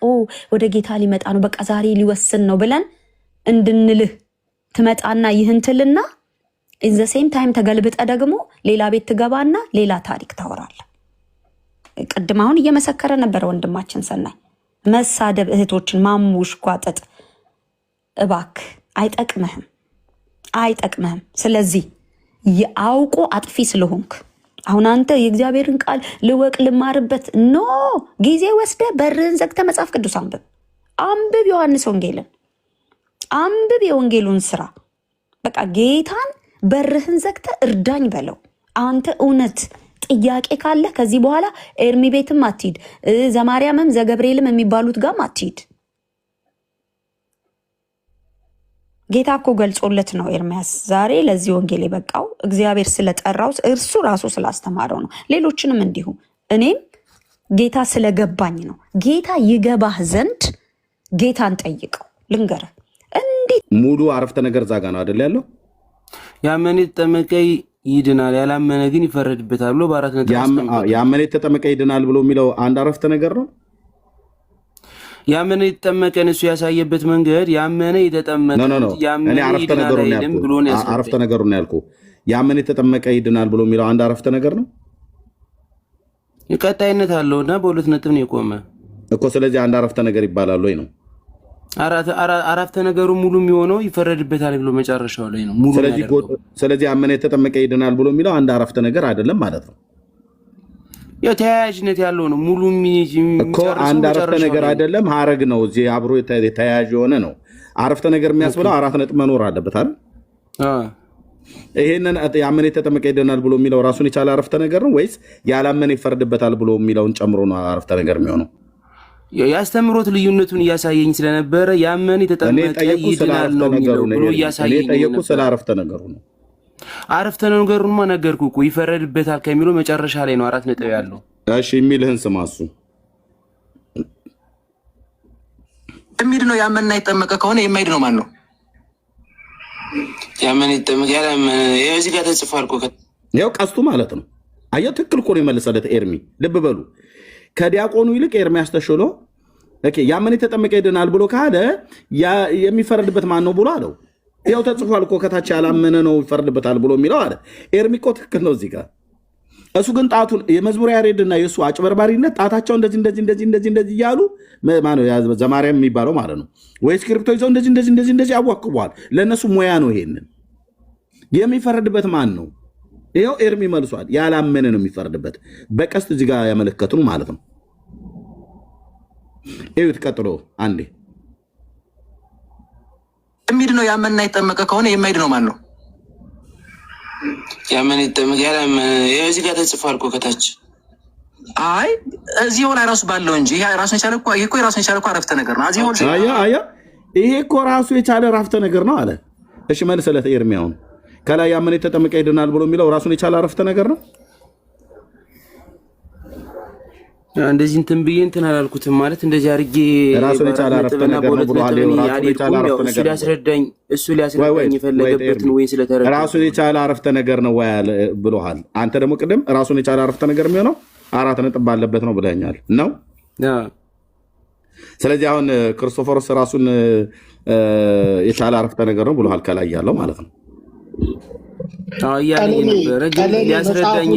ወደ ጌታ ሊመጣ ነው በቃ ዛሬ ሊወስን ነው ብለን እንድንልህ ትመጣና ይህን ትልና ኢን ዘ ሴም ታይም ተገልብጠ ደግሞ ሌላ ቤት ትገባና ሌላ ታሪክ ታወራለህ። ቅድም አሁን እየመሰከረ ነበር ወንድማችን ሰናይ። መሳደብ፣ እህቶችን ማሙሽ ጓጠጥ እባክህ አይጠቅምህም። ስለዚህ የአውቆ አጥፊ ስለሆንክ አሁን አንተ የእግዚአብሔርን ቃል ልወቅ ልማርበት ኖ ጊዜ ወስደ በርህን ዘግተ መጽሐፍ ቅዱስ አንብብ፣ ዮሐንስ ወንጌልን አንብብ፣ የወንጌሉን ስራ በቃ ጌታን በርህን ዘግተ እርዳኝ በለው። አንተ እውነት ጥያቄ ካለ ከዚህ በኋላ ኤርሚ ቤትም አትሂድ፣ ዘማርያምም ዘገብርኤልም የሚባሉት ጋርም አትሂድ። ጌታ እኮ ገልጾለት ነው ኤርሚያስ ዛሬ ለዚህ ወንጌል የበቃው እግዚአብሔር ስለጠራው እርሱ ራሱ ስላስተማረው ነው። ሌሎችንም እንዲሁ እኔም ጌታ ስለገባኝ ነው። ጌታ ይገባህ ዘንድ ጌታን ጠይቀው። ልንገርህ እንዴት ሙሉ አረፍተ ነገር ዛጋ ነው አይደል ያለው? ያመነ የተጠመቀ ይድናል ያላመነ ግን ይፈረድበታል ብሎ በአራት ነጥብ ያመነ የተጠመቀ ይድናል ብሎ የሚለው አንድ አረፍተ ነገር ነው። ያመነ የተጠመቀን እሱ ያሳየበት መንገድ ያመነ የተጠመቀ ያመነ ይድናል ብሎ ነው ያሳየው። አረፍተ ነገሩን ያልኩህ ያመነ የተጠመቀ ይድናል ብሎ የሚለው አንድ አረፍተ ነገር ነው። ቀጣይነት አለውና በሁለት ነጥብ ነው የቆመ እኮ። ስለዚህ አንድ አረፍተ ነገር ይባላል ወይ ነው? አረፍተ ነገሩ ሙሉ የሚሆነው ይፈረድበታል ብሎ መጨረሻው ላይ ነው ሙሉ። ስለዚህ ያመነ የተጠመቀ ይድናል ብሎ የሚለው አንድ አረፍተ ነገር አይደለም ማለት ነው። ያው ተያያዥነት ያለው ነው ሙሉ እኮ አንድ አረፍተ ነገር አይደለም፣ ሀረግ ነው። እዚህ አብሮ ተያያዥ የሆነ ነው። አረፍተ ነገር የሚያስብለው አራት ነጥብ መኖር አለበት አይደል? ይሄንን ያመነ የተጠመቀ ይድናል ብሎ የሚለው ራሱን የቻለ አረፍተ ነገር ነው ወይስ ያላመነ ይፈረድበታል ብሎ የሚለውን ጨምሮ ነው አረፍተ ነገር የሚሆነው? ያስተምሮት ልዩነቱን እያሳየኝ ስለነበረ ያመነ የተጠመቀ ይድናል ነው የሚለው ብሎ እያሳየኝ ነው። ስለ አረፍተ ነገሩ ነው። አረፍተ ነገሩንማ ነገርኩህ እኮ ይፈረድበታል ከሚለው መጨረሻ ላይ ነው አራት ነጥብ ያለው። እሺ የሚልህን ስማ። እሱ የሚድ ነው። ያመነ የተጠመቀ ከሆነ የማይድ ነው ማን ነው? ያመነ የተጠመቀ ያላመነ እዚህ ጋር ተጽፏል እኮ ያው ቀስቱ ማለት ነው። አየው ትክክል እኮ ነው የመለሰለት ኤርሚ። ልብ በሉ ከዲያቆኑ ይልቅ ኤርሚያስ ተሾሎ ያመነ የተጠመቀ ይድናል ብሎ ካለ የሚፈረድበት ማን ነው ብሎ አለው። ያው ተጽፏል እኮ ከታች ያላመነ ነው ይፈረድበታል ብሎ የሚለው አለ። ኤርሚ እኮ ትክክል ነው እዚህ ጋር። እሱ ግን ጣቱን የመዝሙር ያሬድና የእሱ አጭበርባሪነት ጣታቸው እንደዚህ እያሉ ማነው ዘማርያም የሚባለው ማለት ነው ወይ ስክሪፕቶ ይዘው እንደዚህ ያዋክቧል። ለእነሱ ሙያ ነው። ይሄንን የሚፈረድበት ማን ነው? ይኸው ኤርሚ መልሷል። ያላመነ ነው የሚፈረድበት። በቀስት እዚህ ጋር ያመለከቱን ማለት ነው። እዩት። ቀጥሎ አንዴ የሚድ ነው። ያመነ የተጠመቀ ከሆነ የማይድ ነው ማን ነው? ያመነ የተጠመቀ ያላመነ እዚህ ጋር ተጽፏል እኮ ከታች። አይ እዚህ ላይ ራሱ ባለው እንጂ ይሄ ራሱን የቻለ እኮ ራሱን የቻለ እኮ አረፍተ ነገር ነው። ይሄ እኮ ራሱ የቻለ አረፍተ ነገር ነው አለ። እሺ መልሰለት ኤርሚ። አሁን ከላይ ያመነ የተጠመቀ ይድናል ብሎ የሚለው ራሱን የቻለ አረፍተ ነገር ነው። እንደዚህ እንትን ብዬ እንትን አላልኩትም ማለት እንደዚህ አድርጌ ራሱን የቻለ አረፍተ ነገር ነው ብሎ እሱ ሊያስረዳኝ የፈለገበትን ወይ ስለተረዳ ራሱን የቻለ አረፍተ ነገር ነው ወይ ብሎሃል። አንተ ደግሞ ቅድም ራሱን የቻለ አረፍተ ነገር የሚሆነው አራት ነጥብ ባለበት ነው ብለኛል ነው። ስለዚህ አሁን ክርስቶፎሮስ ራሱን የቻለ አረፍተ ነገር ነው ብሎሃል ከላይ ያለው ማለት ነው። ያኔ ነበር ግን ሊያስረዳኝ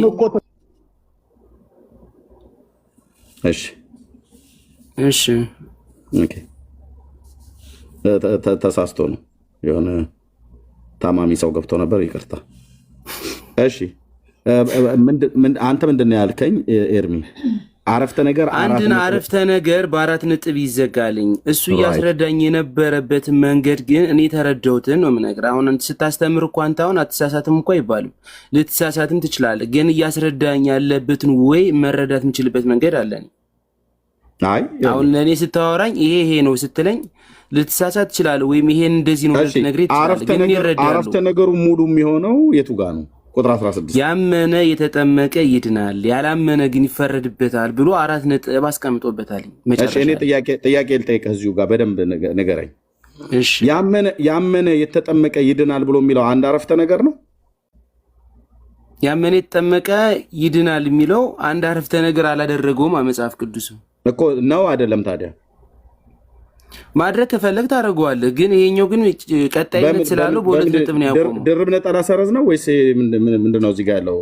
እሺ ኦኬ ተሳስቶ ነው የሆነ ታማሚ ሰው ገብቶ ነበር። ይቅርታ። እሺ አንተ ምንድን ነው ያልከኝ ኤርሚ? አረፍተ ነገር አንድን አረፍተ ነገር በአራት ነጥብ ይዘጋልኝ። እሱ እያስረዳኝ የነበረበትን መንገድ ግን እኔ ተረዳሁትን ነው የምነግርህ። አሁን ስታስተምር እኮ አንተ አሁን አትሳሳትም እኮ አይባልም። ልትሳሳትም ትችላለህ። ግን እያስረዳኝ ያለበትን ወይ መረዳት የምችልበት መንገድ አለን። አሁን ለእኔ ስታወራኝ ይሄ ነው ስትለኝ ልትሳሳት ትችላለህ። ወይም ይሄን እንደዚህ ነው ልትነግረኝ ትችላለህ። ግን ይረዳሉ። አረፍተ ነገሩ ሙሉ የሚሆነው የቱ ጋር ነው? ቁጥር 16 ያመነ የተጠመቀ ይድናል ያላመነ ግን ይፈረድበታል ብሎ አራት ነጥብ አስቀምጦበታል። እኔ ጥያቄ ልጠይቅህ እዚሁ ጋር በደንብ ንገረኝ። ያመነ የተጠመቀ ይድናል ብሎ የሚለው አንድ አረፍተ ነገር ነው። ያመነ የተጠመቀ ይድናል የሚለው አንድ አረፍተ ነገር አላደረገውም መጽሐፍ ቅዱስ እኮ ነው አይደለም? ታዲያ ማድረግ ከፈለግ ታደርገዋለህ። ግን ይሄኛው ግን ቀጣይነት ስላለው በሁለት ነጥብ ነው ያቆመው። ድርብ ነጠላ ሰረዝ ነው ወይስ ምንድነው? እዚህ ጋር ያለው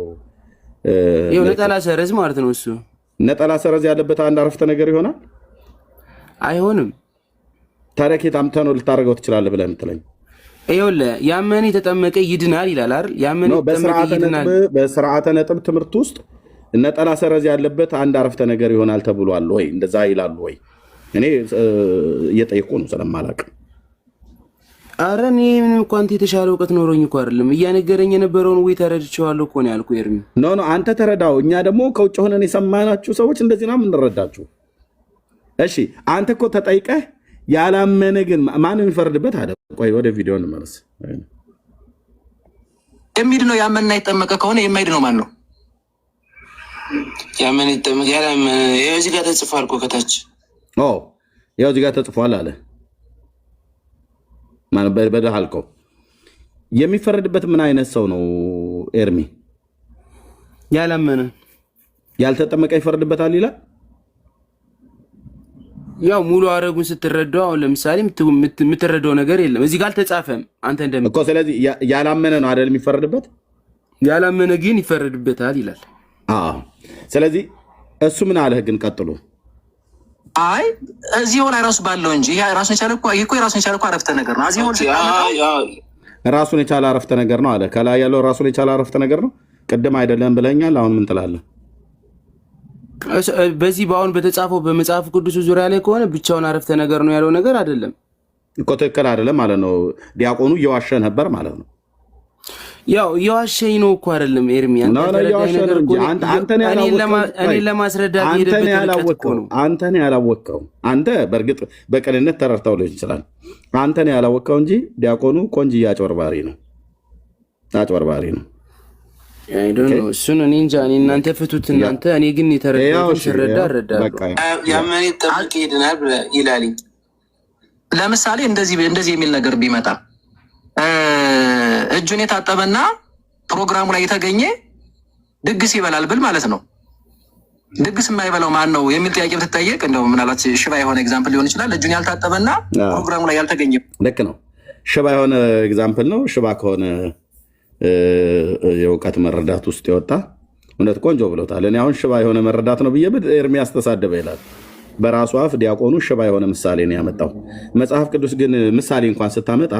ይኸው ነጠላ ሰረዝ ማለት ነው። እሱ ነጠላ ሰረዝ ያለበት አንድ አረፍተ ነገር ይሆናል? አይሆንም። ታዲያ ከየት አምጥተህ ነው ልታደርገው ትችላለህ ብለህ የምትለኝ? ይኸውልህ ያመነ የተጠመቀ ይድናል ይላል አይደል? ያመነ የተጠመቀ ይድናል በስርዓተ ነጥብ ትምህርት ውስጥ ነጠላ ሰረዝ ያለበት አንድ አረፍተ ነገር ይሆናል ተብሏል ወይ? እንደዛ ይላሉ ወይ? እኔ እየጠየቁ ነው ስለማላውቅ። ኧረ እኔ ምንም እኮ አንተ የተሻለ እውቀት ኖሮኝ እኮ አይደለም እያነገረኝ የነበረውን ወይ ተረድቼዋለሁ እኮ ነው ያልኩህ ኤርሚ። ኖ አንተ ተረዳው። እኛ ደግሞ ከውጭ ሆነን የሰማናችሁ ሰዎች እንደዚህ ነው የምንረዳችሁ። እሺ አንተ እኮ ተጠይቀህ ያላመነ ግን ማንም ይፈርድበት አለ። ቆይ ወደ ቪዲዮ እንመለስ። የሚድ ነው ያመንና የተጠመቀ ከሆነ የማይድ ነው ማን ነው? ያመነ የተጠመቀ ያላመነ ይኸው እዚህ ጋር ተጽፏል እኮ ከታች። ያው እዚህ ጋር ተጽፏል አለ ማለት በደህ አልከው። የሚፈረድበት ምን አይነት ሰው ነው ኤርሚ? ያላመነ ያልተጠመቀ ይፈረድበታል ይላል። ያው ሙሉ አረጉን ስትረዳው አሁን ለምሳሌ የምትረዳው ነገር የለም እዚህ ጋር አልተጻፈም። አንተ እንደምትቆ ስለዚህ ያላመነ ነው አይደል የሚፈረድበት? ያላመነ ግን ይፈረድበታል ይላል። ስለዚህ እሱ ምን አለህ ግን ቀጥሎ? አይ እዚህ ላይ ራሱ ባለው እንጂ ይሄ ራሱን የቻለ እኮ ራሱን የቻለ አረፍተ ነገር ነው። እዚህ ራሱን የቻለ አረፍተ ነገር ነው አለ። ከላይ ያለው ራሱን የቻለ አረፍተ ነገር ነው። ቅድም አይደለም ብለኛል። አሁን ምን ትላለህ? በዚህ በአሁን በተጻፈው በመጽሐፍ ቅዱስ ዙሪያ ላይ ከሆነ ብቻውን አረፍተ ነገር ነው ያለው ነገር አይደለም እኮ። ትክክል አይደለም ማለት ነው። ዲያቆኑ እየዋሸ ነበር ማለት ነው። ያው እየዋሸኝ ነው እኮ አይደለም ኤርሚ። እኔን ለማስረዳት አንተን ያላወቅኸው አንተ በእርግጥ በቅንነት ተረድተው ሊሆን ይችላል። አንተን ያላወቅኸው እንጂ ዲያቆኑ ቆንጅዬ አጭበርባሪ ነው፣ አጭበርባሪ ነው። እሱን እኔ እንጃ። እኔ እናንተ ፍቱት እናንተ። እኔ ግን የተረዳሁትን ስረዳ እረዳለሁ። ያመነ ይጠመቅ ይድናል ይላል። ለምሳሌ እንደዚህ የሚል ነገር ቢመጣ እጁን የታጠበና ፕሮግራሙ ላይ የተገኘ ድግስ ይበላል ብል ማለት ነው። ድግስ የማይበላው ማን ነው የሚል ጥያቄ ብትጠየቅ እንደው ምናልባት ሽባ የሆነ ኤግዛምፕል ሊሆን ይችላል። እጁን ያልታጠበና ፕሮግራሙ ላይ ያልተገኘ ልክ ነው። ሽባ የሆነ ኤግዛምፕል ነው። ሽባ ከሆነ የእውቀት መረዳት ውስጥ የወጣ እውነት ቆንጆ ብሎታል። እኔ አሁን ሽባ የሆነ መረዳት ነው ብዬ ኤርሚያስ ተሳደበ ይላል። በራሱ አፍ ዲያቆኑ ሽባ የሆነ ምሳሌ ነው ያመጣው። መጽሐፍ ቅዱስ ግን ምሳሌ እንኳን ስታመጣ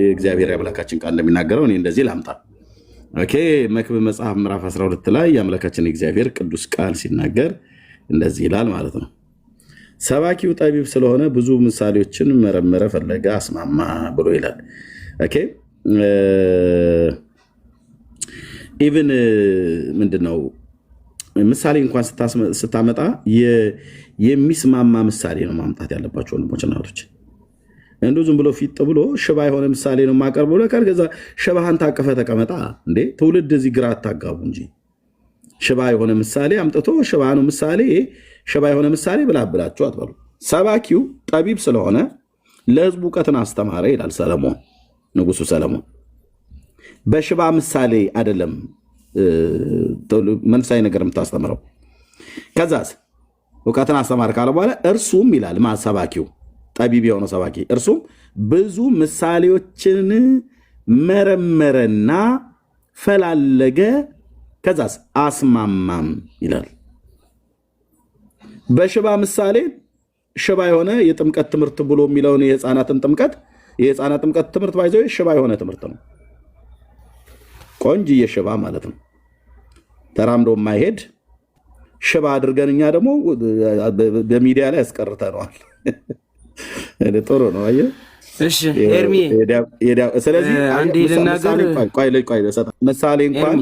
የእግዚአብሔር አምላካችን ቃል እንደሚናገረው እኔ እንደዚህ ላምጣ። ኦኬ መክብብ መጽሐፍ ምዕራፍ 12 ላይ የአምላካችን እግዚአብሔር ቅዱስ ቃል ሲናገር እንደዚህ ይላል ማለት ነው። ሰባኪው ጠቢብ ስለሆነ ብዙ ምሳሌዎችን መረመረ፣ ፈለገ፣ አስማማ ብሎ ይላል። ኦኬ ኢቭን ምንድነው ምሳሌ እንኳን ስታመጣ የሚስማማ ምሳሌ ነው ማምጣት ያለባቸው ወንድሞችና እህቶች። እንዱ ዝም ብሎ ፊት ብሎ ሽባ የሆነ ምሳሌ ነው ማቀርበው ለካል ከዛ ሽባህን ታቀፈ ተቀመጣ እንዴ! ትውልድ እዚህ ግራ አታጋቡ እንጂ ሽባ የሆነ ምሳሌ አምጥቶ ሽባ ነው ምሳሌ ሽባ የሆነ ምሳሌ ብላብላችሁ አትበሉ። ሰባኪው ጠቢብ ስለሆነ ለሕዝቡ እውቀትን አስተማረ ይላል ሰለሞን፣ ንጉሱ ሰለሞን። በሽባ ምሳሌ አይደለም መንፈሳዊ ነገር የምታስተምረው። ከዛስ እውቀትን አስተማር ካለ በኋላ እርሱም ይላል ሰባኪው ጠቢብ የሆነው ሰባኪ እርሱም ብዙ ምሳሌዎችን መረመረና ፈላለገ፣ ከዛስ አስማማም ይላል። በሽባ ምሳሌ ሽባ የሆነ የጥምቀት ትምህርት ብሎ የሚለውን የህፃናት ጥምቀት ትምህርት ባይዘው ሽባ የሆነ ትምህርት ነው። ቆንጅዬ ሽባ ማለት ነው። ተራምዶ የማይሄድ ሽባ አድርገን እኛ ደግሞ በሚዲያ ላይ ያስቀርተነዋል። ጥሩ ነው። አየህ እሺ ኤርሚ፣ ስለዚህ ምሳሌ እንኳን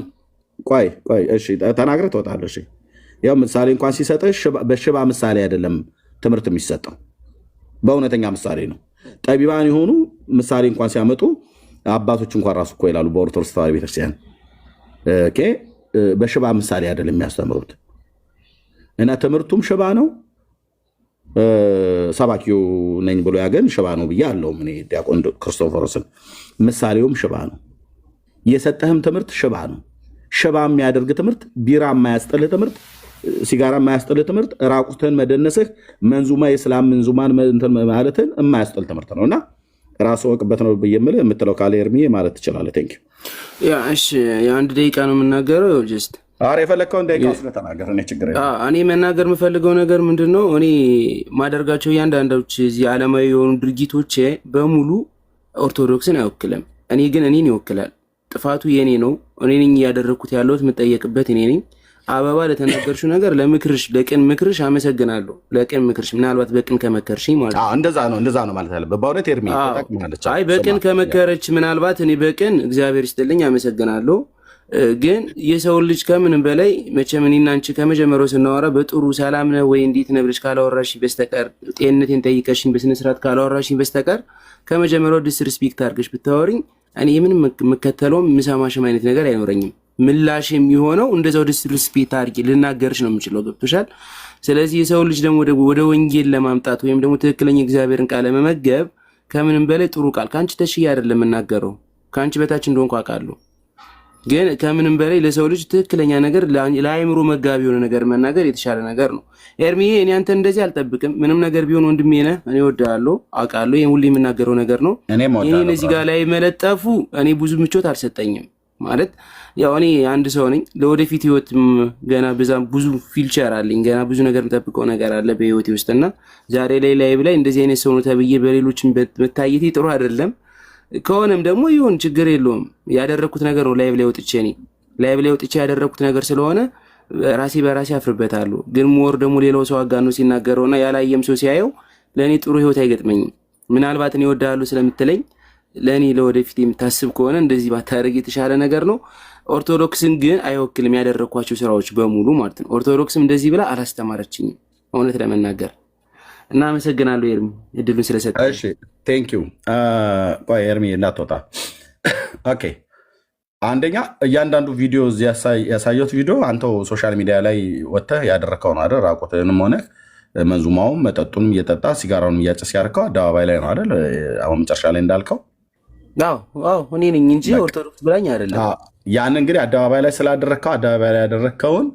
ቆይ እሺ ተናግረህ ትወጣለህ። እሺ ያው ምሳሌ እንኳን ሲሰጥህ በሽባ ምሳሌ አይደለም ትምህርት የሚሰጠው፣ በእውነተኛ ምሳሌ ነው። ጠቢባን የሆኑ ምሳሌ እንኳን ሲያመጡ አባቶች እንኳን ራሱ እኮ ይላሉ በኦርቶዶክስ ተዋሕዶ ቤተክርስቲያን በሽባ ምሳሌ አይደለም የሚያስተምሩት እና ትምህርቱም ሽባ ነው። ሰባኪው ነኝ ብሎ ያገን ሽባ ነው ብዬ አለው። ምን ዲያቆን ክርስቶፎሮስን ምሳሌውም ሽባ ነው። የሰጠህም ትምህርት ሽባ ነው። ሽባ የሚያደርግ ትምህርት፣ ቢራ የማያስጥልህ ትምህርት፣ ሲጋራ የማያስጥልህ ትምህርት፣ ራቁትህን መደነስህ፣ መንዙማ የእስላም መንዙማን ማለትን የማያስጥል ትምህርት ነውና ራስ ወቅበት ነው ብዬ የምትለው ካለ ኤርሚ ማለት ትችላለህ። ቴንክ ዩ። እሺ የአንድ ደቂቃ ነው የምናገረው። ጀስት የፈለግከውን ደቂቃ ስለተናገር እኔ ችግር የለም። እኔ መናገር የምፈልገው ነገር ምንድን ነው፣ እኔ ማደርጋቸው እያንዳንዶች እዚህ ዓለማዊ የሆኑ ድርጊቶች በሙሉ ኦርቶዶክስን አይወክልም። እኔ ግን እኔን ይወክላል። ጥፋቱ የኔ ነው። እኔ ነኝ እያደረግኩት ያለሁት፣ የምጠየቅበት እኔ ነኝ። አበባ ለተናገርሽው ነገር ለምክርሽ፣ ለቅን ምክርሽ አመሰግናለሁ። ለቅን ምክርሽ ምናልባት በቅን ከመከርሽኝ ማለት ነው። እንደዛ ነው ማለት ያለበት በእውነት ኤርሚ። አይ በቅን ከመከረች ምናልባት እኔ በቅን እግዚአብሔር ይስጥልኝ አመሰግናለሁ። ግን የሰው ልጅ ከምንም በላይ መቼም እኔና አንቺ ከመጀመሪያው ስናወራ በጥሩ ሰላም ነው ወይ እንዴት ነው ብለሽ ካላወራሽ በስተቀር ጤንነቴን ጠይቀሽኝ በስነ ስርዓት ካላወራሽኝ በስተቀር ከመጀመሪያው ዲስሪስፔክት አድርገሽ ብታወሪኝ እኔ ምንም የምከተለውም የምሰማሽም አይነት ነገር አይኖረኝም። ምላሽ የሚሆነው እንደዛው ዲስሪስፔክት አድርጊ ልናገርሽ ነው የምችለው። ገብቶሻል? ስለዚህ የሰው ልጅ ደግሞ ወደ ወንጌል ለማምጣት ወይም ደግሞ ትክክለኛ እግዚአብሔርን ቃል ለመመገብ ከምንም በላይ ጥሩ ቃል ከአንቺ ተሽዬ አይደለም የምናገረው፣ ከአንቺ በታች እንደሆንኩ አውቃለሁ። ግን ከምንም በላይ ለሰው ልጅ ትክክለኛ ነገር ለአእምሮ መጋቢ የሆነ ነገር መናገር የተሻለ ነገር ነው። ኤርሚዬ እኔ አንተ እንደዚህ አልጠብቅም። ምንም ነገር ቢሆን ወንድሜ ነህ፣ እኔ እወድሃለሁ፣ አውቃለሁ። ይሄን ሁሌ የምናገረው ነገር ነው። ይሄን እዚህ ጋር ላይ መለጠፉ እኔ ብዙ ምቾት አልሰጠኝም። ማለት ያው እኔ አንድ ሰው ነኝ። ለወደፊት ህይወት ገና ብዙ ፊልቸር አለኝ። ገና ብዙ ነገር የምጠብቀው ነገር አለ በህይወቴ ውስጥና ዛሬ ላይ እንደዚህ አይነት ሰው ነው ተብዬ በሌሎችም መታየቴ ጥሩ አይደለም። ከሆነም ደግሞ ይሁን ችግር የለውም። ያደረኩት ነገር ነው። ላይቭ ላይ ወጥቼ ያደረኩት ነገር ስለሆነ ራሴ በራሴ አፍርበታለሁ። ግን ሞር ደግሞ ሌላው ሰው አጋኖ ሲናገረውና ያላየም ሰው ሲያየው ለኔ ጥሩ ህይወት አይገጥመኝም። ምናልባት እኔ እወድሃለሁ ስለምትለኝ ለኔ ለወደፊት የምታስብ ከሆነ እንደዚህ ባታደርግ የተሻለ ነገር ነው። ኦርቶዶክስን ግን አይወክልም ያደረኳቸው ስራዎች በሙሉ ማለት ነው። ኦርቶዶክስም እንደዚህ ብላ አላስተማረችኝም እውነት ለመናገር እና አመሰግናለሁ ኤርሚ እድሉን ስለሰጠኝ። እሺ ቴንክ ዩ። ቆይ ኤርሚ እንዳትወጣ። ኦኬ አንደኛ እያንዳንዱ ቪዲዮ እዚህ ያሳየሁት ቪዲዮ አንተው ሶሻል ሚዲያ ላይ ወጥተህ ያደረከው ነው አይደል? ራቆትህንም ሆነ መንዙማውም መጠጡንም እየጠጣ ሲጋራውንም እያጨስ ያደረከው አደባባይ ላይ ነው አይደል? አሁን መጨረሻ ላይ እንዳልከው አዎ እኔ ነኝ እንጂ ኦርቶዶክስ ብላኝ አይደለም። ያን እንግዲህ አደባባይ ላይ ስላደረከው አደባባይ ላይ ያደረከውን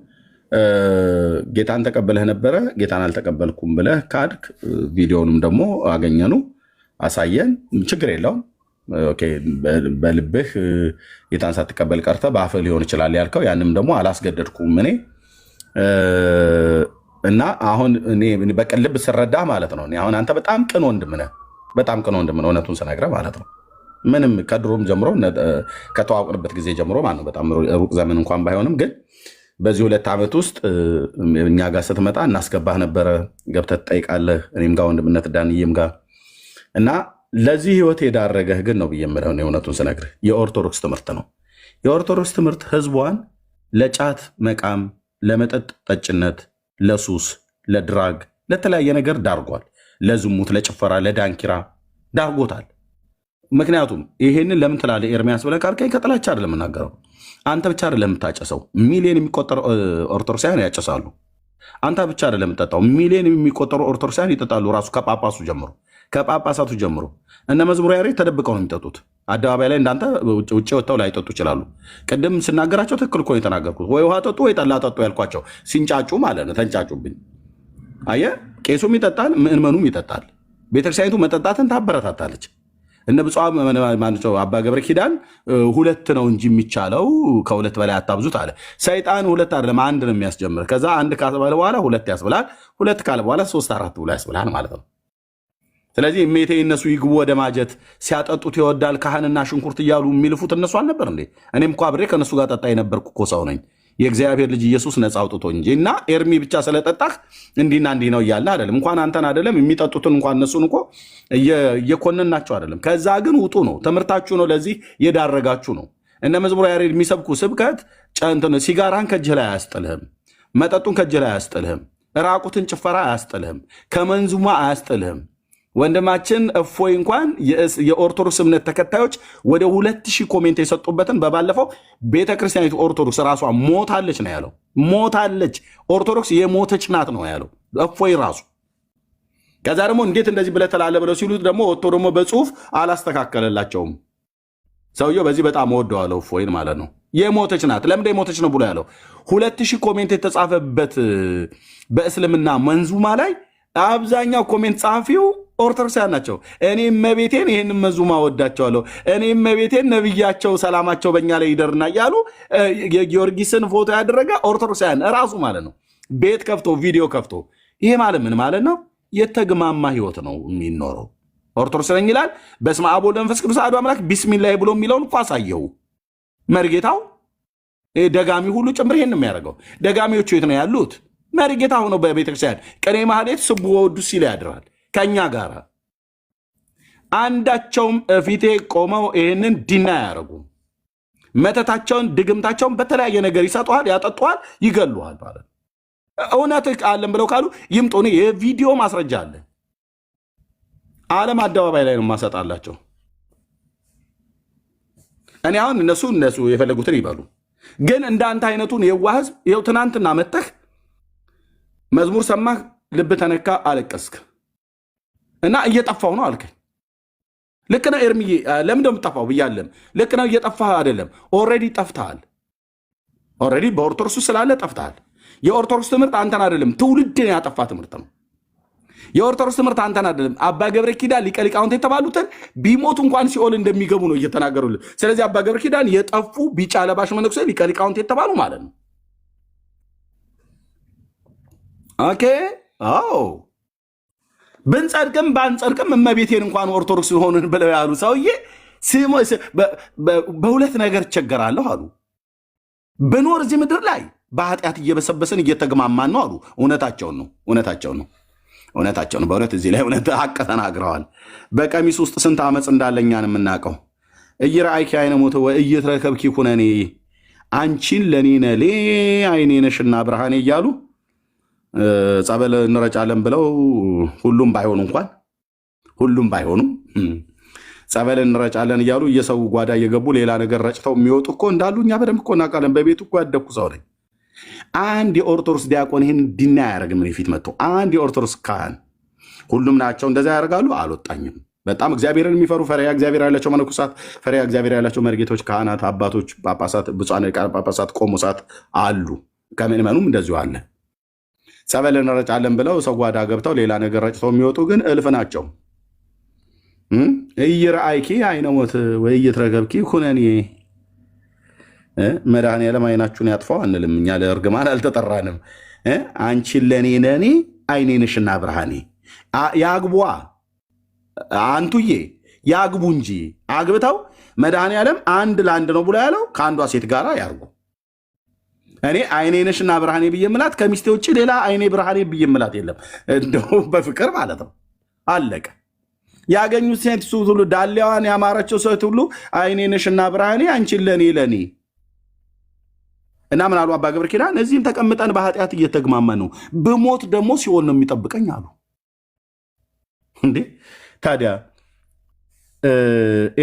ጌታን ተቀበለህ ነበረ፣ ጌታን አልተቀበልኩም ብለህ ካድክ። ቪዲዮንም ደግሞ አገኘኑ አሳየን፣ ችግር የለውም። ኦኬ በልብህ ጌታን ሳትቀበል ቀርተህ በአፍህ ሊሆን ይችላል ያልከው፣ ያንም ደግሞ አላስገደድኩም እኔ እና አሁን እኔ በቅን ልብ ስረዳ ማለት ነው። አሁን አንተ በጣም ቅን ወንድም ነህ፣ በጣም ቅን ወንድም ነህ፣ እውነቱን ስነግረህ ማለት ነው። ምንም ከድሮም ጀምሮ ከተዋወቅንበት ጊዜ ጀምሮ ማለት ነው፣ በጣም ሩቅ ዘመን እንኳን ባይሆንም ግን በዚህ 2 ዓመት ውስጥ እኛ ጋር ስትመጣ እናስገባህ ነበረ፣ ገብተህ ትጠይቃለህ፣ እኔም ጋር ወንድምነት ዳንዬም ጋር እና ለዚህ ህይወት የዳረገህ ግን ነው ብዬ የምለው እውነቱን ስነግርህ የኦርቶዶክስ ትምህርት ነው። የኦርቶዶክስ ትምህርት ህዝቧን ለጫት መቃም፣ ለመጠጥ ጠጭነት፣ ለሱስ፣ ለድራግ፣ ለተለያየ ነገር ዳርጓል። ለዝሙት፣ ለጭፈራ፣ ለዳንኪራ ዳርጎታል። ምክንያቱም ይሄንን ለምን ትላለህ ኤርሚያስ ብለህ ካልከኝ ከጥላቻ አይደለም የምናገረው። አንተ ብቻ አይደለም የምታጨሰው፣ ሚሊዮን የሚቆጠሩ ኦርቶዶክሳውያን ያጨሳሉ። አንተ ብቻ አይደለም የምጠጣው፣ ሚሊዮን የሚቆጠሩ ኦርቶዶክሳውያን ይጠጣሉ። ራሱ ከጳጳሱ ጀምሮ ከጳጳሳቱ ጀምሮ እነ መዝሙረ ያሬድ ተደብቀው ነው የሚጠጡት። አደባባይ ላይ እንዳንተ ውጭ ወጥተው ላይጠጡ ይችላሉ። ቅድም ስናገራቸው ትክክል እኮ ነው የተናገርኩት። ወይ ውሃ ጠጡ ወይ ጠላ ጠጡ ያልኳቸው ሲንጫጩ ማለት ነው። ተንጫጩብኝ። አየህ፣ ቄሱም ይጠጣል፣ ምእመኑም ይጠጣል። ቤተክርስቲያኒቱ መጠጣትን ታበረታታለች። እነ ብፁዕ አባ ገብረ ኪዳን 2 ነው እንጂ የሚቻለው ከ2 በላይ አታብዙት አለ። ሰይጣን 2 አይደለም 1 ነው የሚያስጀምር። ከዛ 1 ካለ በኋላ 2 ያስብላል፣ 2 ካለ በኋላ 3 4 ብሎ ያስብላል ማለት ነው። ስለዚህ እሜቴ እነሱ ይግቡ ወደ ማጀት ሲያጠጡት ይወዳል ካህንና ሽንኩርት እያሉ የሚልፉት እነሱ አልነበር እንዴ? እኔም እኮ አብሬ ከእነሱ ጋር ጠጣ የነበርኩ እኮ ሰው ነኝ። የእግዚአብሔር ልጅ ኢየሱስ ነፃ አውጥቶ እንጂ እና ኤርሚ ብቻ ስለጠጣህ እንዲና እንዲህ ነው እያለ አይደለም። እንኳን አንተን አይደለም የሚጠጡትን እንኳን እነሱን እኮ እየኮነናቸው አይደለም። ከዛ ግን ውጡ ነው፣ ትምህርታችሁ ነው፣ ለዚህ የዳረጋችሁ ነው። እነ መዝሙረ ያሬድ የሚሰብኩ ስብከት ሲጋራን ከእጅህ ላይ አያስጥልህም፣ መጠጡን ከእጅህ ላይ አያስጥልህም፣ ራቁትን ጭፈራ አያስጥልህም፣ ከመንዙማ አያስጥልህም። ወንድማችን እፎይ እንኳን የኦርቶዶክስ እምነት ተከታዮች ወደ 2000 ኮሜንት የሰጡበትን በባለፈው ቤተክርስቲያኒቱ ኦርቶዶክስ ራሷ ሞታለች ነው ያለው። ሞታለች፣ ኦርቶዶክስ የሞተች ናት ነው ያለው እፎይ ራሱ። ከዛ ደግሞ እንዴት እንደዚህ ብለህ ትላለህ ብለው ሲሉት ደግሞ ወጥቶ ደግሞ በጽሁፍ አላስተካከለላቸውም። ሰውየው በዚህ በጣም ወደዋለው እፎይን ማለት ነው። የሞተች ናት። ለምንድን የሞተች ነው ብሎ ያለው 2000 ኮሜንት የተጻፈበት በእስልምና መንዙማ ላይ አብዛኛው ኮሜንት ጸሐፊው ኦርቶዶክሳውያን ናቸው። እኔም መቤቴን ይህንን መንዙማ ወዳቸዋለሁ፣ እኔም መቤቴን ነብያቸው ሰላማቸው በእኛ ላይ ይደርና እያሉ የጊዮርጊስን ፎቶ ያደረገ ኦርቶዶክሳውያን እራሱ ማለት ነው። ቤት ከፍቶ ቪዲዮ ከፍቶ ይሄ ማለት ምን ማለት ነው? የተግማማ ህይወት ነው የሚኖረው። ኦርቶዶክስ ነኝ ይላል። በስመ አብ ወወልድ ወመንፈስ ቅዱስ አሐዱ አምላክ ቢስሚላህ ብሎ የሚለውን እኮ አሳየው መርጌታው። ደጋሚ ሁሉ ጭምር ይሄን ነው የሚያደርገው። ደጋሚዎቹ የት ነው ያሉት? መርጌታ ሆኖ በቤተክርስቲያን ቅኔ ማህሌት ስብሖ ወድስ ሲል ያድራል ከኛ ጋር። አንዳቸውም ፊቴ ቆመው ይህንን ዲና አያደርጉም። መተታቸውን ድግምታቸውን በተለያየ ነገር ይሰጡሃል፣ ያጠጡሃል፣ ይገሉሃል ማለት ነው። እውነት አለን ብለው ካሉ ይምጡ። እኔ የቪዲዮ ማስረጃ አለ። ዓለም አደባባይ ላይ ነው ማሰጣላቸው። እኔ አሁን እነሱ የፈለጉትን ይበሉ፣ ግን እንዳንተ አይነቱን የዋህ ህዝብ ይኸው ትናንትና መተህ መዝሙር ሰማህ፣ ልብ ተነካ፣ አለቀስክ እና እየጠፋው ነው አልከኝ። ልክ ነው ኤርሚዬ፣ ለምን እንደምጠፋው ብያለም። ልክ ነው፣ እየጠፋህ አይደለም፣ ኦልሬዲ ጠፍተሃል። ኦልሬዲ በኦርቶዶክሱ ስላለ ጠፍተሃል። የኦርቶዶክስ ትምህርት አንተን አይደለም ትውልድን ያጠፋ ትምህርት ነው። የኦርቶዶክስ ትምህርት አንተን አይደለም አባ ገብረ ኪዳን ሊቀ ሊቃውንት የተባሉትን ቢሞቱ እንኳን ሲኦል እንደሚገቡ ነው እየተናገሩልን። ስለዚህ አባ ገብረ ኪዳን የጠፉ ቢጫ ለባሽ መነኩሴ ሊቀ ሊቃውንት የተባሉ ማለት ነው። ኦኬ አዎ፣ ብንጸድቅም ባንጸድቅም እመቤቴን እንኳን ኦርቶዶክስ ሆንን ብለው ያሉ ሰውዬ በሁለት ነገር እቸገራለሁ አሉ። ብኖር እዚህ ምድር ላይ በኃጢአት እየበሰበስን እየተግማማን ነው አሉ። እውነታቸውን ነው። በእውነት እዚህ ላይ እውነት ሀቅ ተናግረዋል። በቀሚስ ውስጥ ስንት ዓመፅ እንዳለኛን የምናውቀው እይረአይኪ አይነ ሞተ ወእይትረከብኪ ኩነኔ አንቺን ለኔ ነሌ አይኔ ነሽና ብርሃኔ እያሉ ጸበል እንረጫለን ብለው ሁሉም ባይሆኑም ጸበል እንረጫለን እያሉ እየሰው ጓዳ እየገቡ ሌላ ነገር ረጭተው የሚወጡ እኮ እንዳሉ እኛ በደንብ እኮ እናውቃለን። በቤቱ እኮ ያደግኩ ሰው ነኝ። አንድ የኦርቶዶክስ ዲያቆን ይህን ዲና አያደርግም። እኔ ፊት መጥቶ አንድ የኦርቶዶክስ ካህን ሁሉም ናቸው እንደዛ ያደርጋሉ። አልወጣኝም። በጣም እግዚአብሔርን የሚፈሩ ፈሪሃ እግዚአብሔር ያላቸው መነኮሳት፣ ፈሪሃ እግዚአብሔር ያላቸው መርጌቶች፣ ካህናት፣ አባቶች፣ ጳጳሳት፣ ብፁዓን ሊቃነ ጳጳሳት፣ ቆሞሳት አሉ። ከምዕመኑም እንደዚሁ አለ። ጸበል እንረጫለን ብለው ሰው ጓዳ ገብተው ሌላ ነገር ረጭተው የሚወጡ ግን እልፍ ናቸው። እይረአይኪ አይነ ሞት ወእይትረከብኪ ኩነኔ መድኃኔዓለም አይናችሁን ያጥፋው አንልም። እኛ ለእርግማን አልተጠራንም። አንቺን ለኔ ነኔ አይኔ ነሽና ብርሃኔ ያግቧ አንቱዬ ያግቡ እንጂ አግብተው መድኃኔዓለም አንድ ለአንድ ነው ብሎ ያለው ከአንዷ ሴት ጋር ያርጉ። እኔ አይኔ ነሽና ብርሃኔ ብዬ ምላት ከሚስቴ ውጭ ሌላ አይኔ ብርሃኔ ብዬ ምላት የለም። እንደው በፍቅር ማለት ነው። አለቀ። ያገኙት ሴት ሁሉ ዳሌዋን ያማረችው ሴት ሁሉ አይኔ ነሽና ብርሃኔ አንቺን ለኔ እና ምን አሉ አባ ገብረ ኪዳን? እዚህም ተቀምጠን በኃጢአት እየተግማመን ነው፣ ብሞት ደግሞ ሲኦል ነው የሚጠብቀኝ አሉ። እንዴ ታዲያ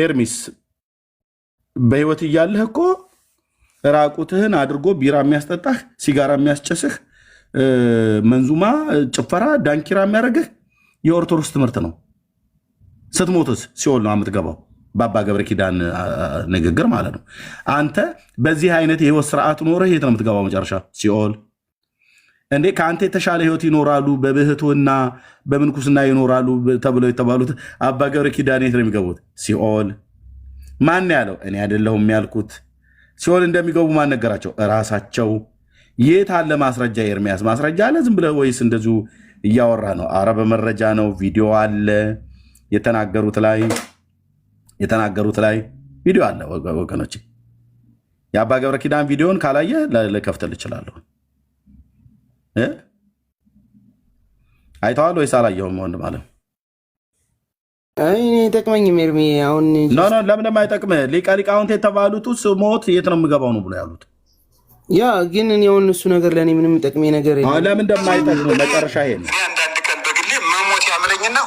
ኤርሚስ በህይወት እያለህ እኮ ራቁትህን አድርጎ ቢራ የሚያስጠጣህ፣ ሲጋራ የሚያስጨስህ፣ መንዙማ፣ ጭፈራ፣ ዳንኪራ የሚያደርግህ የኦርቶዶክስ ትምህርት ነው። ስትሞትስ ሲኦል ነው የምትገባው። በአባ ገብረ ኪዳን ንግግር ማለት ነው። አንተ በዚህ አይነት የህይወት ስርዓት ኖረህ የት ነው የምትገባው? መጨረሻ ሲኦል። እንዴ ከአንተ የተሻለ ህይወት ይኖራሉ፣ በብህቱና በምንኩስና ይኖራሉ ተብለው የተባሉት አባ ገብረ ኪዳን የት ነው የሚገቡት? ሲኦል። ማን ያለው? እኔ አይደለሁም ያልኩት። ሲኦል እንደሚገቡ ማን ነገራቸው? እራሳቸው። የት አለ ማስረጃ? ኤርሚያስ ማስረጃ አለ ዝም ብለህ ወይስ እንደዚሁ እያወራ ነው? አረ በመረጃ ነው። ቪዲዮ አለ የተናገሩት ላይ ቪዲዮ አለ ወገኖች። የአባ ገብረ ኪዳን ቪዲዮን ካላየ ልከፍትል እችላለሁ። አይተዋል ወይስ አላየሁም? ወንድም አለ አይጠቅመኝም። ኤርሚ አሁን ለምንም አይጠቅምህ። ሊቀ ሊቃውንት የተባሉት ስሞት የት ነው የምገባው ነው ብሎ ያሉት። ያ ግን የሆን እሱ ነገር ለእኔ ምንም ጠቅሜ ነገር ለምን እንደማይጠቅም መጨረሻ ይሄ ነው። አንዳንድ ቀን በግሌ መሞት ያምረኝና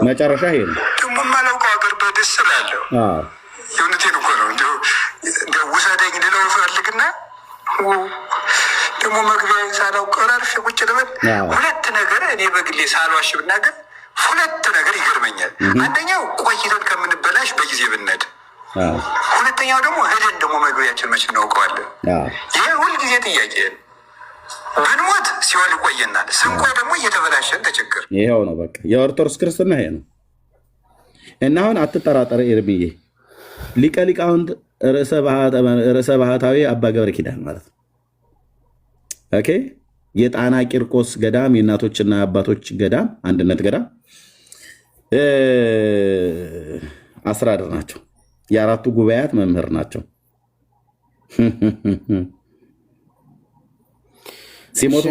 መጨረሻ ይሄ ነው። ደግሞ የማላውቀው ሀገር በደስ ስላለው የእውነቴን እኮ ነው። እንደ ውሰደኝ ልለው ፈልግና ደግሞ መግቢያውን ሳላውቅ ቀራርሽ ቁጭ ልበል። ሁለት ነገር እኔ በግሌ ሳልዋሽ ብናገር ሁለት ነገር ይገርመኛል። አንደኛው ቆይተን ከምንበላሽ በጊዜ ብነድ፣ ሁለተኛው ደግሞ ሄደን ደግሞ መግቢያችን መች እናውቀዋለን። ይህ ሁልጊዜ ጥያቄ። ብንሞት ሲኦል ይቆየናል፣ ስንቆ ደግሞ እየተበላሸን ተቸገር። ይኸው ነው በቃ የኦርቶዶክስ ክርስትና ይሄ ነው። እና አሁን አትጠራጠረ ኤርሚዬ፣ ሊቀ ሊቃውንት ርዕሰ ባህታዊ አባ ገብረ ኪዳን ማለት ነው። ኦኬ የጣና ቂርቆስ ገዳም የእናቶችና አባቶች ገዳም አንድነት ገዳም አስራድር ናቸው። የአራቱ ጉባኤያት መምህር ናቸው። ሲሞቱ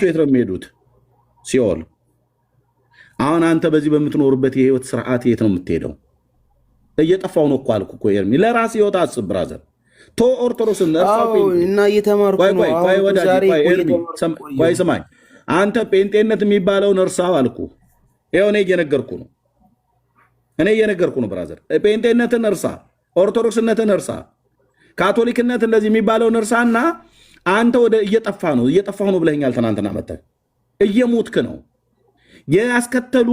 የት ነው የሚሄዱት? ሲኦል። አሁን አንተ በዚህ በምትኖርበት የህይወት ስርዓት የት ነው የምትሄደው? እየጠፋው ነው እኮ አልኩ እኮ ኤርሚ። ለራስ ህይወት አስብ ብራዘር። ቶ ኦርቶዶክስን እና እየተማርኩ ነው። ቆይ ስማኝ፣ አንተ ጴንጤነት የሚባለውን እርሳው አልኩ። ይኸው እኔ እየነገርኩ ነው ብራዘር። ጴንጤነትን እርሳ፣ ኦርቶዶክስነትን እርሳ፣ ካቶሊክነት እንደዚህ የሚባለውን እርሳና አንተ ወደ እየጠፋህ ነው ብለኸኛል ትናንትና መተህ። እየሞትክ ነው። ያስከተሉ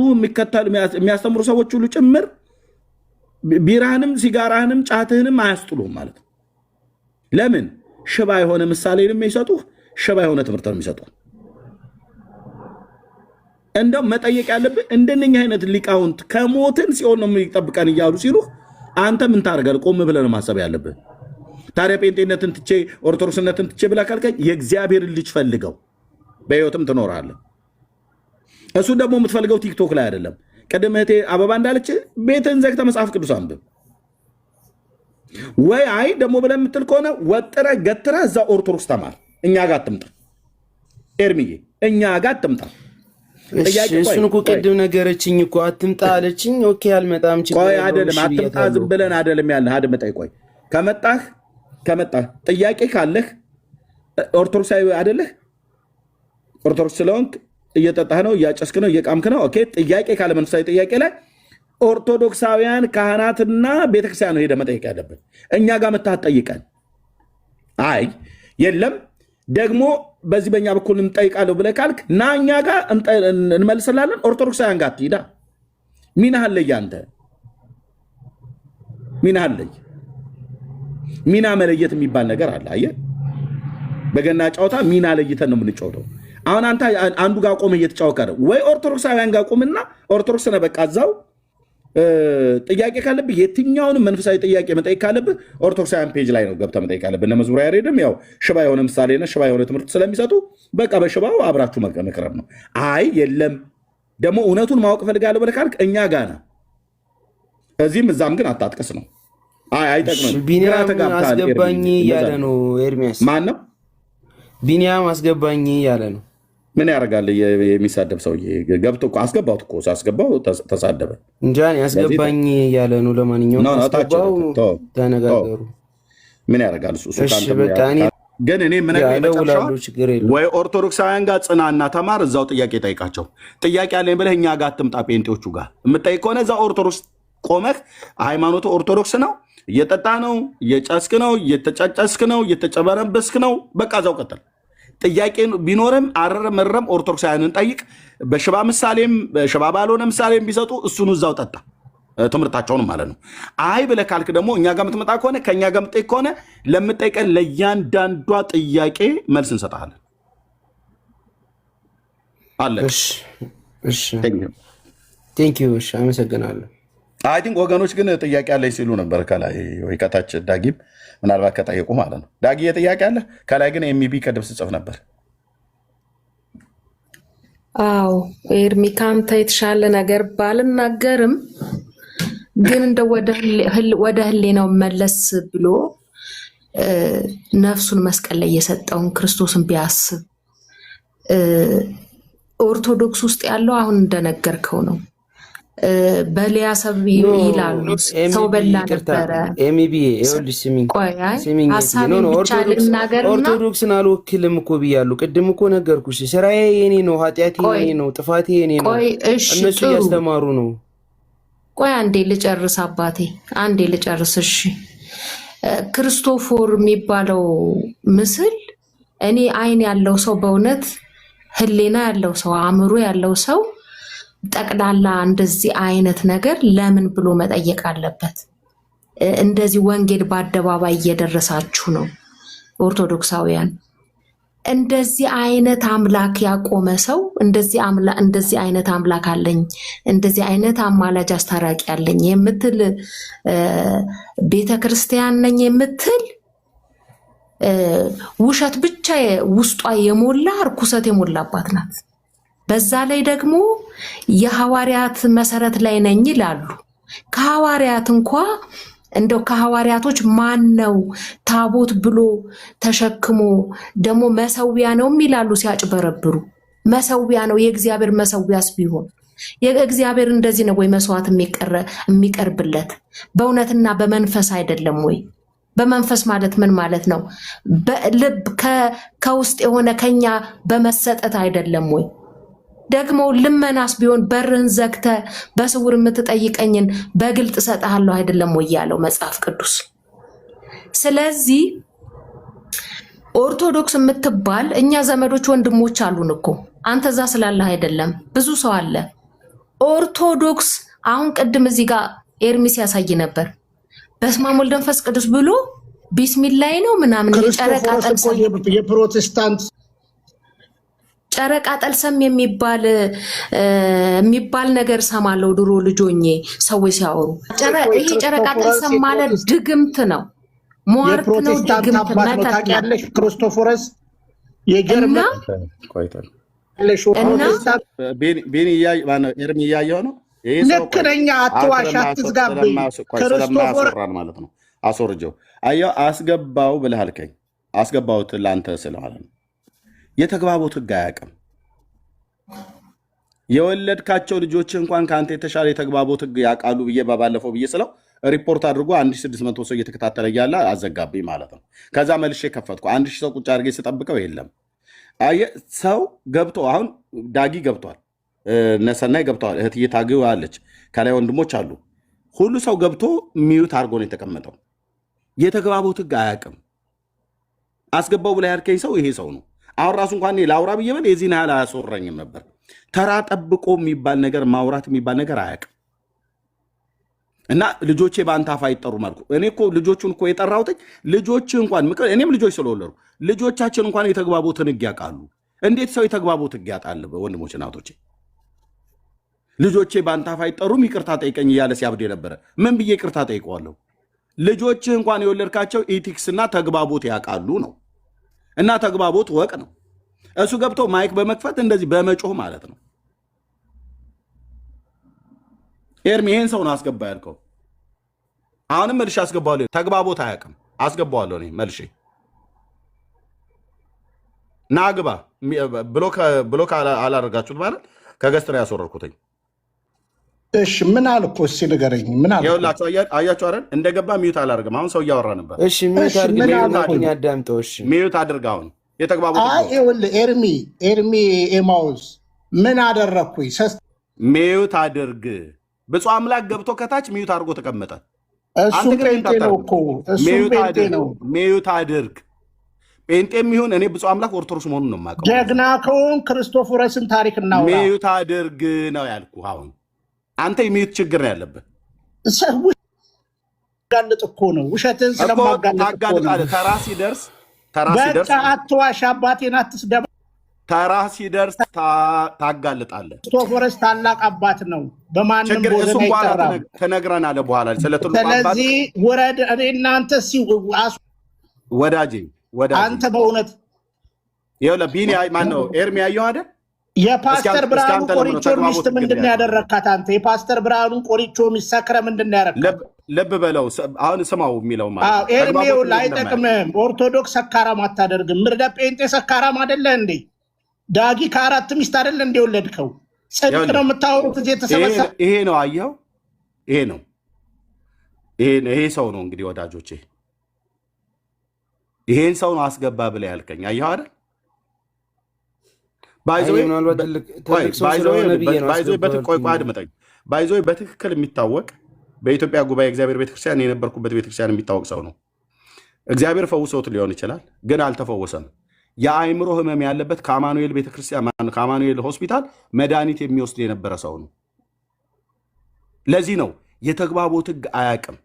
የሚያስተምሩ ሰዎች ሁሉ ጭምር ቢራህንም ሲጋራህንም ጫትህንም አያስጥሉም ማለት ነው። ለምን? ሽባ የሆነ ምሳሌንም የሚሰጡህ ሽባ የሆነ ትምህርት ነው የሚሰጡህ። እንደው መጠየቅ ያለብህ እንደነኛ አይነት ሊቃውንት ከሞትን ሲሆን ነው የሚጠብቀን እያሉ ሲሉህ አንተ ምን ታደርጋለህ? ቆም ብለህ ነው ማሰብ ያለብህ። ታዲያ ጴንጤነትን ትቼ ኦርቶዶክስነትን ትቼ ብላ ካልከኝ የእግዚአብሔርን ልጅ ፈልገው በሕይወትም ትኖራለህ። እሱን ደግሞ የምትፈልገው ቲክቶክ ላይ አይደለም። ቅድም እህቴ አበባ እንዳለች ቤትን ዘግተህ መጽሐፍ ቅዱስ አንብብ። ወይ አይ ደግሞ ብለህ የምትል ከሆነ ወጥረህ ገትረህ እዛ ኦርቶዶክስ ተማር። እኛ ጋር አትምጣ ኤርሚዬ፣ እኛ ጋር አትምጣ። እሱን እኮ ቅድም ነገረችኝ እኮ አትምጣ አለችኝ። ኦኬ አልመጣም። ቆይ አይደለም አትምጣ ዝም ብለን አይደለም ያለህ አድምጠኝ። ቆይ ከመጣህ ጥያቄ ካለህ ኦርቶዶክሳዊ አይደለህ? ኦርቶዶክስ ስለሆንክ እየጠጣህ ነው፣ እያጨስክ ነው፣ እየቃምክ ነው። ኦኬ ጥያቄ ካለ መንፈሳዊ ጥያቄ ላይ ኦርቶዶክሳውያን ካህናትና ቤተክርስቲያን ነው ሄደህ መጠየቅ ያለብን። እኛ ጋር መታህ ጠይቀን አይ የለም ደግሞ በዚህ በእኛ በኩል እንጠይቃለሁ ብለህ ካልክ ና እኛ ጋር እንመልስላለን። ኦርቶዶክሳውያን ጋር ትሂዳ። ሚናህ አለኝ አንተ ሚናህ አለኝ። ሚና መለየት የሚባል ነገር አለ። አየህ በገና ጨዋታ ሚና ለይተን ነው የምንጫወተው። አሁን አንተ አንዱ ጋር ቆመህ እየተጫወትክ አይደል ወይ? ኦርቶዶክሳውያን ጋር ቆምና ኦርቶዶክስ ነህ በቃ እዛው ጥያቄ ካለብህ የትኛውንም መንፈሳዊ ጥያቄ መጠየቅ ካለብህ ኦርቶዶክሳውያን ፔጅ ላይ ነው ገብተህ መጠየቅ ካለብህ። እነ መዝሙረ ያሬድም ያው ሽባ የሆነ ምሳሌና ሽባ የሆነ ትምህርት ስለሚሰጡ በቃ በሽባው አብራችሁ መቅረብ ነው። አይ የለም ደግሞ እውነቱን ማወቅ እፈልጋለሁ ብለህ ካልክ እኛ ጋር ነህ። እዚህም እዛም ግን አታጥቀስ ነው። አይጠቅምም። ቢኒያም አስገባኝ እያለ ነው ኤርሚያስ። ማን ነው ቢኒያም አስገባኝ እያለ ነው። ምን ያደርጋል የሚሳደብ ሰውዬ? ገብቶ እኮ አስገባው እኮ ሳስገባው ተሳደበ እንጂ ያስገባኝ እያለ ነው። ለማንኛውም አስገባው፣ ተነጋገሩ። ምን ያደርጋል እሱ? ግን እኔ ምን ወይ ኦርቶዶክሳውያን ጋር ጽናና ተማር፣ እዛው ጥያቄ ጠይቃቸው። ጥያቄ አለኝ ብለህ እኛ ጋር አትምጣ። ጴንጤዎቹ ጋር የምጠይቅ ከሆነ እዛ ኦርቶዶክስ ቆመህ ሃይማኖቱ ኦርቶዶክስ ነው፣ እየጠጣ ነው፣ እየጨስክ ነው፣ እየተጫጨስክ ነው፣ እየተጨበረበስክ ነው። በቃ እዛው ቀጥል። ጥያቄ ቢኖርም አረረ መረም ኦርቶዶክሳውያንን ጠይቅ። በሽባ ምሳሌም በሽባ ባልሆነ ምሳሌም ቢሰጡ እሱን እዛው ጠጣ፣ ትምህርታቸውን ማለት ነው። አይ ብለህ ካልክ ደግሞ እኛ ጋር የምትመጣ ከሆነ ከእኛ ጋር የምትጠይቅ ከሆነ ለምጠይቀን ለእያንዳንዷ ጥያቄ መልስ እንሰጥሃለን። አለ። ቴንኪው። አመሰግናለሁ። አይ ቲንክ ወገኖች ግን ጥያቄ አለኝ ሲሉ ነበር ከላይ ወይ ከታች። ዳጊም ምናልባት ከጠየቁ ማለት ነው። ዳጊ የጥያቄ አለ ከላይ ግን የሚቢ ከድብ ስጽፍ ነበር። አዎ ኤርሚ ከአንተ የተሻለ ነገር ባልናገርም ግን እንደ ወደ ህሌናው መለስ ብሎ ነፍሱን መስቀል ላይ የሰጠውን ክርስቶስን ቢያስብ ኦርቶዶክስ ውስጥ ያለው አሁን እንደነገርከው ነው። በሊያ ሰብ ይላሉ ሰው በላ ነበረ። ኦርቶዶክስን አልወክልም እኮ ብያለሁ። ቅድም እኮ ነገርኩሽ። ስራዬ የኔ ነው፣ ኃጢአቴ የኔ ነው፣ ጥፋቴ የኔ ነው። እነሱ እያስተማሩ ነው። ቆይ አንዴ ልጨርስ አባቴ፣ አንዴ ልጨርስ። እሺ ክርስቶፎር የሚባለው ምስል እኔ አይን ያለው ሰው በእውነት ህሌና ያለው ሰው አእምሮ ያለው ሰው ጠቅላላ እንደዚህ አይነት ነገር ለምን ብሎ መጠየቅ አለበት። እንደዚህ ወንጌል በአደባባይ እየደረሳችሁ ነው ኦርቶዶክሳውያን። እንደዚህ አይነት አምላክ ያቆመ ሰው እንደዚህ አይነት አምላክ አለኝ፣ እንደዚህ አይነት አማላጅ አስታራቂ አለኝ የምትል ቤተክርስቲያን ነኝ የምትል ውሸት ብቻ ውስጧ የሞላ እርኩሰት የሞላባት ናት። በዛ ላይ ደግሞ የሐዋርያት መሰረት ላይ ነኝ ይላሉ። ከሐዋርያት እንኳ እንደው ከሐዋርያቶች ማን ነው ታቦት ብሎ ተሸክሞ ደግሞ መሰዊያ ነው ይላሉ ሲያጭበረብሩ። መሰዊያ ነው የእግዚአብሔር መሰዊያስ ቢሆን የእግዚአብሔር እንደዚህ ነው ወይ መስዋዕት የሚቀርብለት? በእውነትና በመንፈስ አይደለም ወይ? በመንፈስ ማለት ምን ማለት ነው? በልብ ከውስጥ የሆነ ከኛ በመሰጠት አይደለም ወይ? ደግሞ ልመናስ ቢሆን በርን ዘግተ በስውር የምትጠይቀኝን በግልጥ እሰጥሃለሁ አይደለም ወይ ያለው መጽሐፍ ቅዱስ። ስለዚህ ኦርቶዶክስ የምትባል እኛ ዘመዶች ወንድሞች አሉን እኮ አንተ እዛ ስላለህ አይደለም፣ ብዙ ሰው አለ ኦርቶዶክስ። አሁን ቅድም እዚህ ጋር ኤርሚስ ያሳይ ነበር በስመ አብ ወወልድ ወመንፈስ ቅዱስ ብሎ ቢስሚላይ ነው ምናምን የጨረቃ ጠልሰም የፕሮቴስታንት ጨረቃ ጠልሰም የሚባል ነገር ሰማለው ድሮ ልጆኜ ሰዎች ሲያወሩ። ይሄ ጨረቃ ጠልሰም ማለት ድግምት ነው፣ ሟርት ነው፣ ድግምት መተት ያለሽ ክርስቶፎረስ የጀርመን እና ቤኒ ኤርሚ እያየሁ ነው። ልክ ነኝ፣ አትዋሽ፣ አትዝጋብኝ። ክርስቶፎር ማለት ነው አስወርጀው አየሁ አስገባው ብለህ አልከኝ። አስገባውት ለአንተ ስለማለት ነው። የተግባቦት ህግ አያውቅም። የወለድካቸው ልጆች እንኳን ከአንተ የተሻለ የተግባቦት ህግ ያውቃሉ ብዬ ባለፈው ብዬ ስለው ሪፖርት አድርጎ 1600 ሰው እየተከታተለ እያለ አዘጋብኝ ማለት ነው። ከዛ መልሼ ከፈትኩ 1000 ሰው ቁጭ አድርጌ ስጠብቀው የለም። ሰው ገብቶ አሁን ዳጊ ገብቷል፣ ነሰናይ ገብተዋል፣ እህትዬ ታግው አለች፣ ከላይ ወንድሞች አሉ። ሁሉ ሰው ገብቶ ሚዩት አድርጎ ነው የተቀመጠው። የተግባቦት ህግ አያውቅም። አስገባው ብላ ያልከኝ ሰው ይሄ ሰው ነው። አሁን ራሱ እንኳን ላውራ ብዬ ብል የዚህን ያህል አያስወረኝም ነበር። ተራ ጠብቆ የሚባል ነገር ማውራት የሚባል ነገር አያውቅም። እና ልጆቼ በአንተ አፍ አይጠሩ መልኩ እኔ እኮ ልጆቹን እኮ የጠራሁት ልጆች እንኳን እኔም ልጆች ስለወለዱ ልጆቻችን እንኳን የተግባቦትን ህግ ያውቃሉ። እንዴት ሰው የተግባቦት ህግ ያጣል? ወንድሞች እናቶቼ፣ ልጆቼ በአንተ አፍ አይጠሩም ይቅርታ ጠይቀኝ እያለ ሲያብድ የነበረ ምን ብዬ ይቅርታ ጠይቀዋለሁ? ልጆች እንኳን የወለድካቸው ኢቲክስ እና ተግባቦት ያውቃሉ ነው። እና ተግባቦት ወቅ ነው። እሱ ገብቶ ማይክ በመክፈት እንደዚህ በመጮህ ማለት ነው። ኤርሚ ይሄን ሰው ነው አስገባ ያልከው። አሁንም መልሼ አስገባዋለሁ። ተግባቦት አያውቅም። አስገባዋለሁ እኔ መልሼ ናግባ ብሎክ አላደርጋችሁት ማለት ከገስትራ ያስወረድኩትኝ። እሺ ምን አልኩ? እስኪ ንገረኝ። ምን አልኩ? ይኸውላችሁ አያችሁ አይደል? እንደገባ ሚዩት አላደርግም። አሁን ሰው እያወራ ነበር። እሺ ሚዩት አዳምጠው። እሺ ሚዩት አድርግ። አሁን የተግባቦት ይኸውልህ ኤርሚ ኤማውስ ምን አደረግኩኝ? ሚዩት አድርግ። ብፁዕ አምላክ ገብቶ ከታች ሚዩት አድርጎ ተቀመጠ። እሱም ጴንጤ ነው እኮ ሚዩት አድርግ። ጴንጤም ይሁን እኔ ብፁዕ አምላክ ኦርቶዶክስ መሆኑን ነው የማውቀው። ጀግና ከሆን ክርስቶፎረስን ታሪክ እናውራ። ሚዩት አድርግ ነው ያልኩህ። አሁን አንተ የሚዩት ችግር ነው ያለብህ። ጋልጥ እኮ ነው ውሸትን ስለማጋልጥ ተራ ሲደርስ በቃ አትዋሽ፣ አባቴን አትስደባ። ተራ ሲደርስ ታጋልጣለህ። ክርስቶፎረስ ታላቅ አባት ነው። በማንም እሱ በኋላ ትነግረናለህ በኋላ ስለ ትልቁ አባት። ስለዚህ ውረድ። እኔ እናንተ ወዳጄ አንተ በእውነት ይኸውልህ ቢኒ ማነው ኤርሚ ያየው አይደል? የፓስተር ብርሃኑ ቆሪቾ ሚስት ምንድን ነው ያደረግካት አንተ? የፓስተር ብርሃኑ ቆሪቾ ሚስት ሰክረ ምንድን ነው ያደረግካት? ልብ በለው አሁን ስማው የሚለው ማለት ኤርሚው አይጠቅምህም። ኦርቶዶክስ ሰካራም አታደርግም። ምርደ ጴንጤ ሰካራም አይደለ እንዴ? ዳጊ ከ4 ሚስት አይደለ እንዴ ወለድከው? ጽድቅ ነው የምታወሩት እዚህ የተሰበሰበ። ይሄ ነው አየው፣ ይሄ ነው ይሄ ሰው ነው እንግዲህ ወዳጆቼ፣ ይሄን ሰው ነው አስገባ ብለህ ያልከኝ አየኸው አይደል? ባይዞ በትክክል የሚታወቅ በኢትዮጵያ ጉባኤ እግዚአብሔር ቤተክርስቲያን የነበርኩበት ቤተክርስቲያን የሚታወቅ ሰው ነው። እግዚአብሔር ፈውሶት ሊሆን ይችላል፣ ግን አልተፈወሰም። የአእምሮ ህመም ያለበት ከአማኑኤል ቤተክርስቲያን ከአማኑኤል ሆስፒታል መድኃኒት የሚወስድ የነበረ ሰው ነው። ለዚህ ነው የተግባቦት ህግ አያውቅም።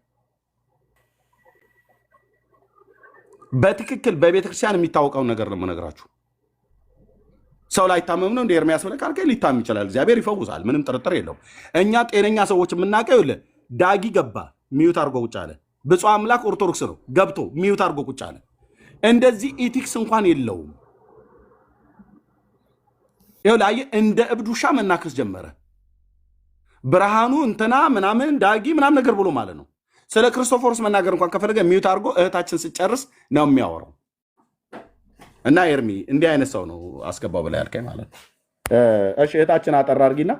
በትክክል በቤተክርስቲያን የሚታወቀውን ነገር ነው የምነግራችሁ። ሰው ላይታመም ነው እንደ ኤርሚያስ ብለህ ካልከኝ ሊታመም ይችላል። እግዚአብሔር ይፈውሳል፣ ምንም ጥርጥር የለው። እኛ ጤነኛ ሰዎች የምናውቀው ይኸውልህ፣ ዳጊ ገባ ሚዩት አድርጎ ቁጭ አለ። ብፁዕ አምላክ ኦርቶዶክስ ነው ገብቶ ሚዩት አድርጎ ቁጭ አለ። እንደዚህ ኢቲክስ እንኳን የለውም። ይኸውልህ አየህ፣ እንደ እብድ ውሻ መናከስ ጀመረ። ብርሃኑ እንትና ምናምን ዳጊ ምናምን ነገር ብሎ ማለት ነው። ስለ ክርስቶፎርስ መናገር እንኳን ከፈለገ ሚዩት አድርጎ እህታችን ስጨርስ ነው የሚያወራው። እና ኤርሚ እንዲህ አይነት ሰው ነው አስገባው ብላ ያልከኝ ማለት ነው። እሺ እህታችን አጠራ አድርጊና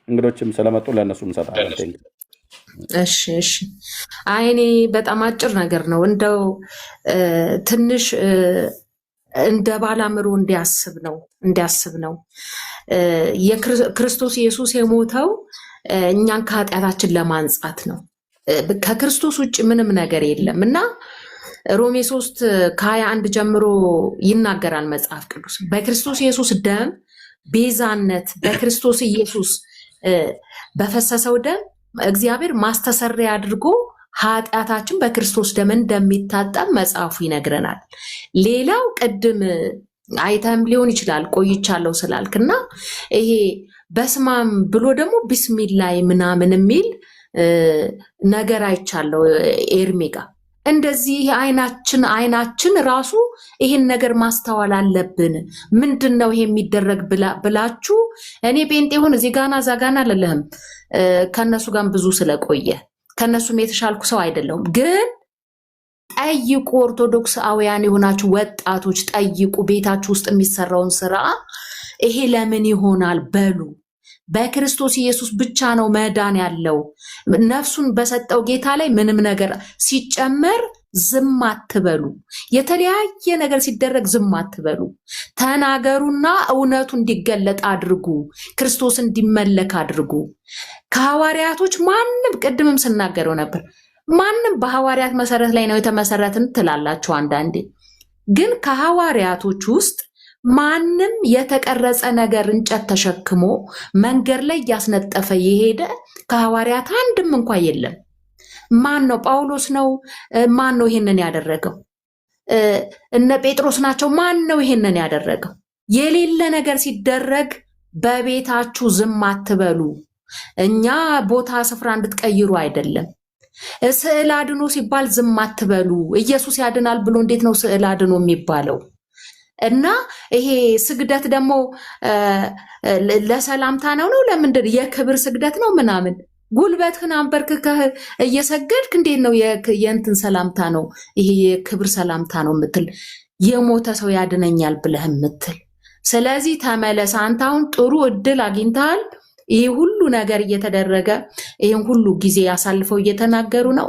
እንግዶችም ስለመጡ ለእነሱም እንሰጣለን። እሺ እሺ። አይ እኔ በጣም አጭር ነገር ነው እንደው ትንሽ እንደ ባላምሮ እንዲያስብ ነው የክርስቶስ ኢየሱስ የሞተው እኛን ከኃጢአታችን ለማንጻት ነው። ከክርስቶስ ውጭ ምንም ነገር የለም እና ሮሜ 3 ከ21 ጀምሮ ይናገራል መጽሐፍ ቅዱስ። በክርስቶስ ኢየሱስ ደም ቤዛነት በክርስቶስ ኢየሱስ በፈሰሰው ደም እግዚአብሔር ማስተሰሪያ አድርጎ ኃጢአታችን በክርስቶስ ደም እንደሚታጠብ መጽሐፉ ይነግረናል። ሌላው ቅድም አይተም ሊሆን ይችላል ቆይቻለሁ ስላልክና ይሄ በስማም ብሎ ደግሞ ቢስሚላይ ምናምን የሚል ነገር አይቻለሁ ኤርሜጋ። እንደዚህ አይናችን ራሱ ይሄን ነገር ማስተዋል አለብን። ምንድነው ይሄ የሚደረግ ብላችሁ እኔ ጴንጤ ሆነ እዚህ ጋና ዛጋና አለለህም ከነሱ ጋር ብዙ ስለቆየ ከነሱም የተሻልኩ ሰው አይደለሁም። ግን ጠይቁ፣ ኦርቶዶክሳውያን የሆናችሁ ወጣቶች ጠይቁ፣ ቤታችሁ ውስጥ የሚሰራውን ስራ ይሄ ለምን ይሆናል በሉ። በክርስቶስ ኢየሱስ ብቻ ነው መዳን ያለው። ነፍሱን በሰጠው ጌታ ላይ ምንም ነገር ሲጨመር ዝም አትበሉ። የተለያየ ነገር ሲደረግ ዝም አትበሉ። ተናገሩና እውነቱ እንዲገለጥ አድርጉ። ክርስቶስ እንዲመለክ አድርጉ። ከሐዋርያቶች ማንም ቅድምም ስናገረው ነበር፣ ማንም በሐዋርያት መሰረት ላይ ነው የተመሰረትን ትላላችሁ አንዳንዴ። ግን ከሐዋርያቶች ውስጥ ማንም የተቀረጸ ነገር እንጨት ተሸክሞ መንገድ ላይ እያስነጠፈ የሄደ ከሐዋርያት አንድም እንኳን የለም። ማን ነው? ጳውሎስ ነው? ማን ነው ይሄንን ያደረገው? እነ ጴጥሮስ ናቸው? ማን ነው ይሄንን ያደረገው? የሌለ ነገር ሲደረግ በቤታችሁ ዝም አትበሉ። እኛ ቦታ ስፍራ እንድትቀይሩ አይደለም። ስዕል አድኖ ሲባል ዝም አትበሉ። ኢየሱስ ያድናል ብሎ እንዴት ነው ስዕል አድኖ የሚባለው? እና ይሄ ስግደት ደግሞ ለሰላምታ ነው ለምንድን የክብር ስግደት ነው ምናምን ጉልበትህን አንበርክከህ እየሰገድክ እንዴት ነው የእንትን ሰላምታ ነው ይሄ የክብር ሰላምታ ነው የምትል? የሞተ ሰው ያድነኛል ብለህ የምትል? ስለዚህ ተመለስ። አንተ አሁን ጥሩ እድል አግኝተሃል። ይሄ ሁሉ ነገር እየተደረገ ይሄን ሁሉ ጊዜ ያሳልፈው እየተናገሩ ነው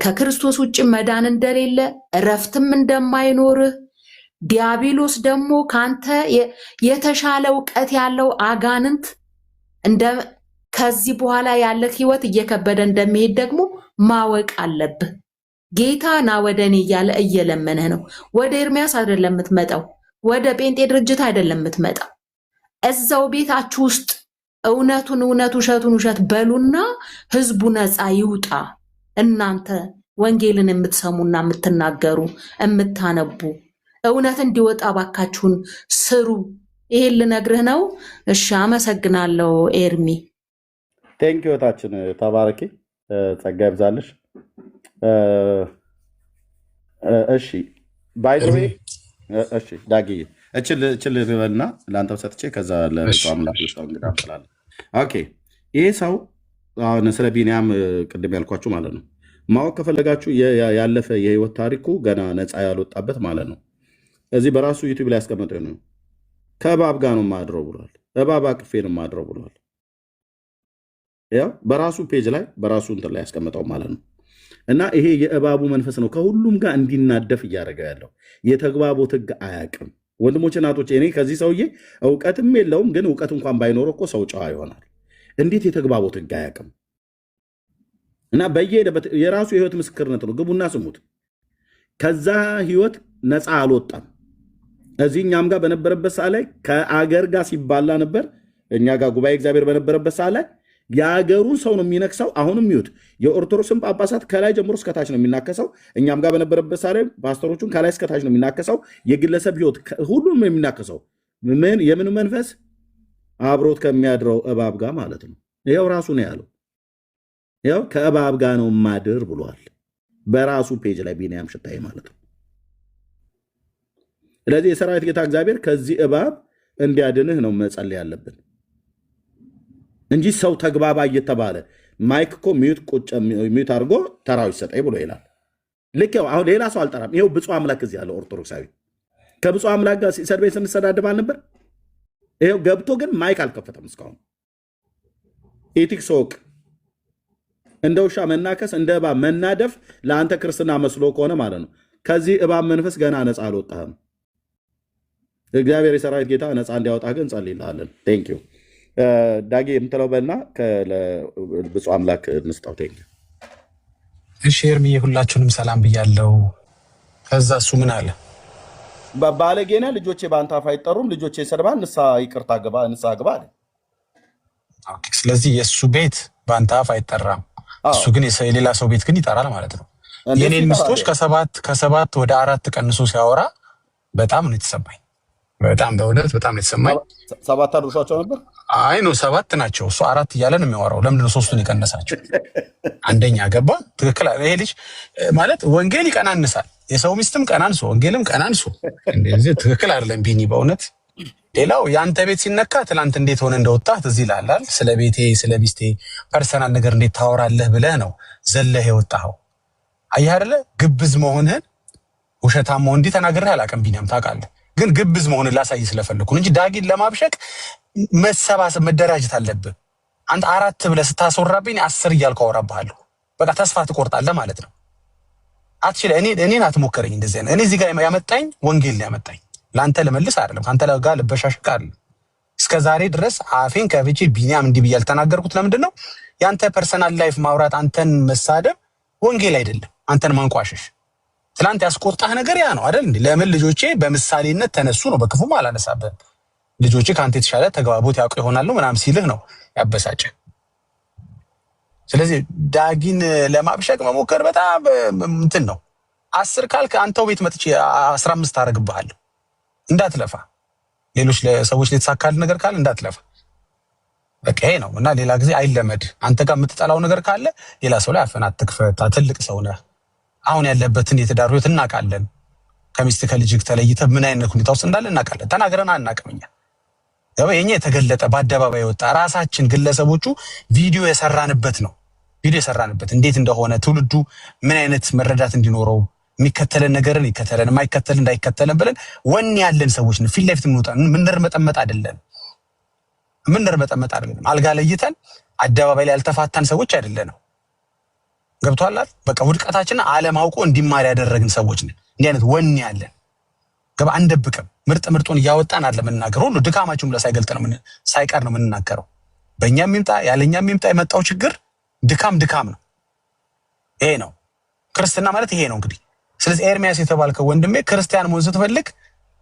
ከክርስቶስ ውጭ መዳን እንደሌለ እረፍትም እንደማይኖርህ ዲያብሎስ ደግሞ ካንተ የተሻለ እውቀት ያለው አጋንንት ከዚህ በኋላ ያለ ህይወት እየከበደ እንደሚሄድ ደግሞ ማወቅ አለብህ። ጌታ ና ወደ እኔ እያለ እየለመነህ ነው። ወደ ኤርሚያስ አይደለም የምትመጣው፣ ወደ ጴንጤ ድርጅት አይደለም የምትመጣው። እዛው ቤታችሁ ውስጥ እውነቱን እውነት ውሸቱን ውሸት በሉና ህዝቡ ነፃ ይውጣ። እናንተ ወንጌልን የምትሰሙና የምትናገሩ የምታነቡ እውነት እንዲወጣ ባካችሁን ስሩ። ይሄን ልነግርህ ነው። እሺ፣ አመሰግናለሁ ኤርሚ። ቴንክ ዩ ታችን ተባረኪ፣ ጸጋ ይብዛልሽ። እሺ ባይ ዘ ዌይ እሺ ዳጊ እችል ልበልና ለአንተም ሰጥቼ ከዛ ለሰው አምላክ ልስጠው እንግዳ እንችላለን። ኦኬ ይሄ ሰው አሁን ስለ ቢንያም ቅድም ያልኳችሁ ማለት ነው ማወቅ ከፈለጋችሁ ያለፈ የህይወት ታሪኩ ገና ነፃ ያልወጣበት ማለት ነው። እዚህ በራሱ ዩቲዩብ ላይ ያስቀመጠው ነው። ከእባብ ጋር ነው ማድረው ብሏል። እባብ አቅፌ ነው ማድረው ብሏል። ያው በራሱ ፔጅ ላይ በራሱ እንትን ላይ ያስቀመጠው ማለት ነው። እና ይሄ የእባቡ መንፈስ ነው ከሁሉም ጋር እንዲናደፍ እያደረገ ያለው። የተግባቦት ህግ አያውቅም። ወንድሞች እናቶች፣ እኔ ከዚህ ሰውዬ እውቀትም የለውም፣ ግን እውቀት እንኳን ባይኖረው እኮ ሰው ጨዋ ይሆናል። እንዴት የተግባቦት ህግ አያውቅም? እና በየሄደበት የራሱ የህይወት ምስክርነት ነው። ግቡና ስሙት። ከዛ ህይወት ነፃ አልወጣም። እዚህ እኛም ጋር በነበረበት ሰዓት ላይ ከአገር ጋር ሲባላ ነበር። እኛ ጋር ጉባኤ እግዚአብሔር በነበረበት ሰዓት ላይ የአገሩን ሰው ነው የሚነክሰው። አሁንም ይሁት የኦርቶዶክስን ጳጳሳት ከላይ ጀምሮ እስከታች ነው የሚናከሰው። እኛም ጋር በነበረበት ሰዓት ላይ ፓስተሮቹን ከላይ እስከታች ነው የሚናከሰው። የግለሰብ ህይወት ሁሉም የሚናከሰው የምን መንፈስ? አብሮት ከሚያድረው እባብ ጋር ማለት ነው። ይኸው ራሱ ነው ያለው። ይኸው ከእባብ ጋር ነው ማድር ብሏል በራሱ ፔጅ ላይ ቢንያም ሽታዬ ማለት ነው። ስለዚህ የሰራዊት ጌታ እግዚአብሔር ከዚህ እባብ እንዲያድንህ ነው መጸለይ ያለብን እንጂ ሰው ተግባባ እየተባለ ማይክ እኮ ሚዩት አድርጎ ተራው ይሰጠኝ ብሎ ይላል። ልክ ያው አሁን ሌላ ሰው አልጠራም። ይኸው ብፁዕ አምላክ እዚህ ያለው ኦርቶዶክሳዊ ከብፁዕ አምላክ ጋር ሲሰድበኝ ስንሰዳደብ አልነበር? ይኸው ገብቶ ግን ማይክ አልከፈተም እስካሁን። ኤቲክስ ወቅ እንደ ውሻ መናከስ እንደ እባብ መናደፍ ለአንተ ክርስትና መስሎ ከሆነ ማለት ነው። ከዚህ እባብ መንፈስ ገና ነፃ አልወጣህም። እግዚአብሔር የሰራዊት ጌታ ነፃ እንዲያወጣ ግን ጸልይልሃለን። ቴንክ ዩ ዳጊ የምትለው በልና ብፁዕ አምላክ እንስጣው። ቴንክ ዩ። እሺ ኤርሚዬ ሁላችሁንም ሰላም ብያለሁ። ከዛ እሱ ምን አለ? ባለጌና ልጆቼ በአንተ አፍ አይጠሩም፣ ልጆቼ ይሰድባል፣ ንስሐ ይቅርታ ግባ፣ ንስሐ ግባ አለ። ስለዚህ የእሱ ቤት በአንተ አፍ አይጠራም፣ እሱ ግን የሌላ ሰው ቤት ግን ይጠራል ማለት ነው። የኔን ሚስቶች ከሰባት ወደ 4 ቀንሶ ሲያወራ በጣም ነው የተሰማኝ። በጣም በእውነት በጣም ነው የተሰማኝ። 7 አድርሻቸው ነበር። አይ ነው 7 ናቸው፣ እሱ 4 እያለ ነው የሚያወራው። ለምንድን ነው 3ቱን የቀነሳቸው? አንደኛ ገባ። ትክክል። ይሄ ልጅ ማለት ወንጌል ይቀናንሳል፣ የሰው ሚስትም ቀናንሶ ወንጌልም ቀናንሶ እንደዚህ ትክክል አይደለም ቢኒ በእውነት። ሌላው የአንተ ቤት ሲነካ ትላንት እንዴት ሆነ እንደወጣህ እዚህ ይላል። ስለ ቤቴ ስለ ሚስቴ ፐርሰናል ነገር እንዴት ታወራለህ ብለህ ነው ዘለህ የወጣኸው። አየህ አይደለ ግብዝ መሆንህን ውሸታም መሆን እንዲህ ተናግሬህ አላውቅም ቢኒያም ታውቃለህ። ግን ግብዝ መሆንን ላሳይ ስለፈለኩ እንጂ ዳጊን ለማብሸቅ መሰባሰብ መደራጀት አለብህ። አንተ 4 ብለህ ስታስወራብኝ 10 እያልኩ አወራብሃለሁ። በቃ ተስፋ ትቆርጣለህ ማለት ነው። አትችል እኔን አትሞክረኝ እንደዚህ ነው። እኔ እዚህ ጋር ያመጣኝ ወንጌል ነው ያመጣኝ። ለአንተ ለመልስ አይደለም፣ ካንተ ጋር ልበሻሽቅ አይደለም። እስከ ዛሬ ድረስ አፌን ከፍቼ ቢኒያም እንዲህ ብዬ ያልተናገርኩት ለምንድን ነው? ያንተ ፐርሰናል ላይፍ ማውራት፣ አንተን መሳደብ ወንጌል አይደለም፣ አንተን ማንቋሸሽ። ትላንት ያስቆጣህ ነገር ያ ነው አይደል እንዴ? ለምን ልጆቼ በምሳሌነት ተነሱ ነው፣ በክፉም አላነሳብህም። ልጆቼ ከአንተ የተሻለ ተግባቦት ያውቁ ይሆናሉ ምናምን ሲልህ ነው ያበሳጨ። ስለዚህ ዳጊን ለማብሸቅ መሞከር በጣም እንትን ነው። 10 ካልክ አንተው ቤት መጥቼ 15 አደርግብሃለሁ። እንዳትለፋ ሌሎች ለሰዎች የተሳካል ነገር ካለ እንዳትለፋ። በቃ ይሄ ነው። እና ሌላ ጊዜ አይለመድ። አንተ ጋር የምትጠላው ነገር ካለ ሌላ ሰው ላይ አፈን አትክፈት። ትልቅ ሰው ነህ። አሁን ያለበትን የተዳሩ ህይወት እናውቃለን። ከሚስት ከልጅህ ተለይተህ ምን አይነት ሁኔታ ውስጥ እንዳለ እናውቃለን። ተናግረን አናውቅም። የኛ የተገለጠ በአደባባይ የወጣ ራሳችን ግለሰቦቹ ቪዲዮ የሰራንበት ነው። ቪዲዮ የሰራንበት እንዴት እንደሆነ ትውልዱ ምን አይነት መረዳት እንዲኖረው የሚከተለን ነገርን ይከተለን የማይከተልን እንዳይከተለን ብለን ወኔ ያለን ሰዎች ነው። ፊት ለፊት እንውጣ። ምንርመጠመጥ አይደለም። አልጋ ለይተን አደባባይ ላይ ያልተፋታን ሰዎች አይደለም። ገብቷል። በቃ ውድቀታችንን ዓለም አውቆ እንዲማር ያደረግን ሰዎች ነን። እንዲህ አይነት ወኔ ያለን ገባ አንደብቅም። ምርጡን እያወጣን አይደለም የምንናገረው። ሁሉ ድካማችሁም ለሳይገልጥ ነው ሳይቀር ነው የምንናገረው። በእኛም ይምጣ ያለኛም ይምጣ የመጣው ችግር ድካም ነው። ይሄ ነው ክርስትና ማለት ይሄ ነው እንግዲህ። ስለዚህ ኤርሚያስ የተባልከው ወንድሜ ክርስቲያን መሆን ስትፈልግ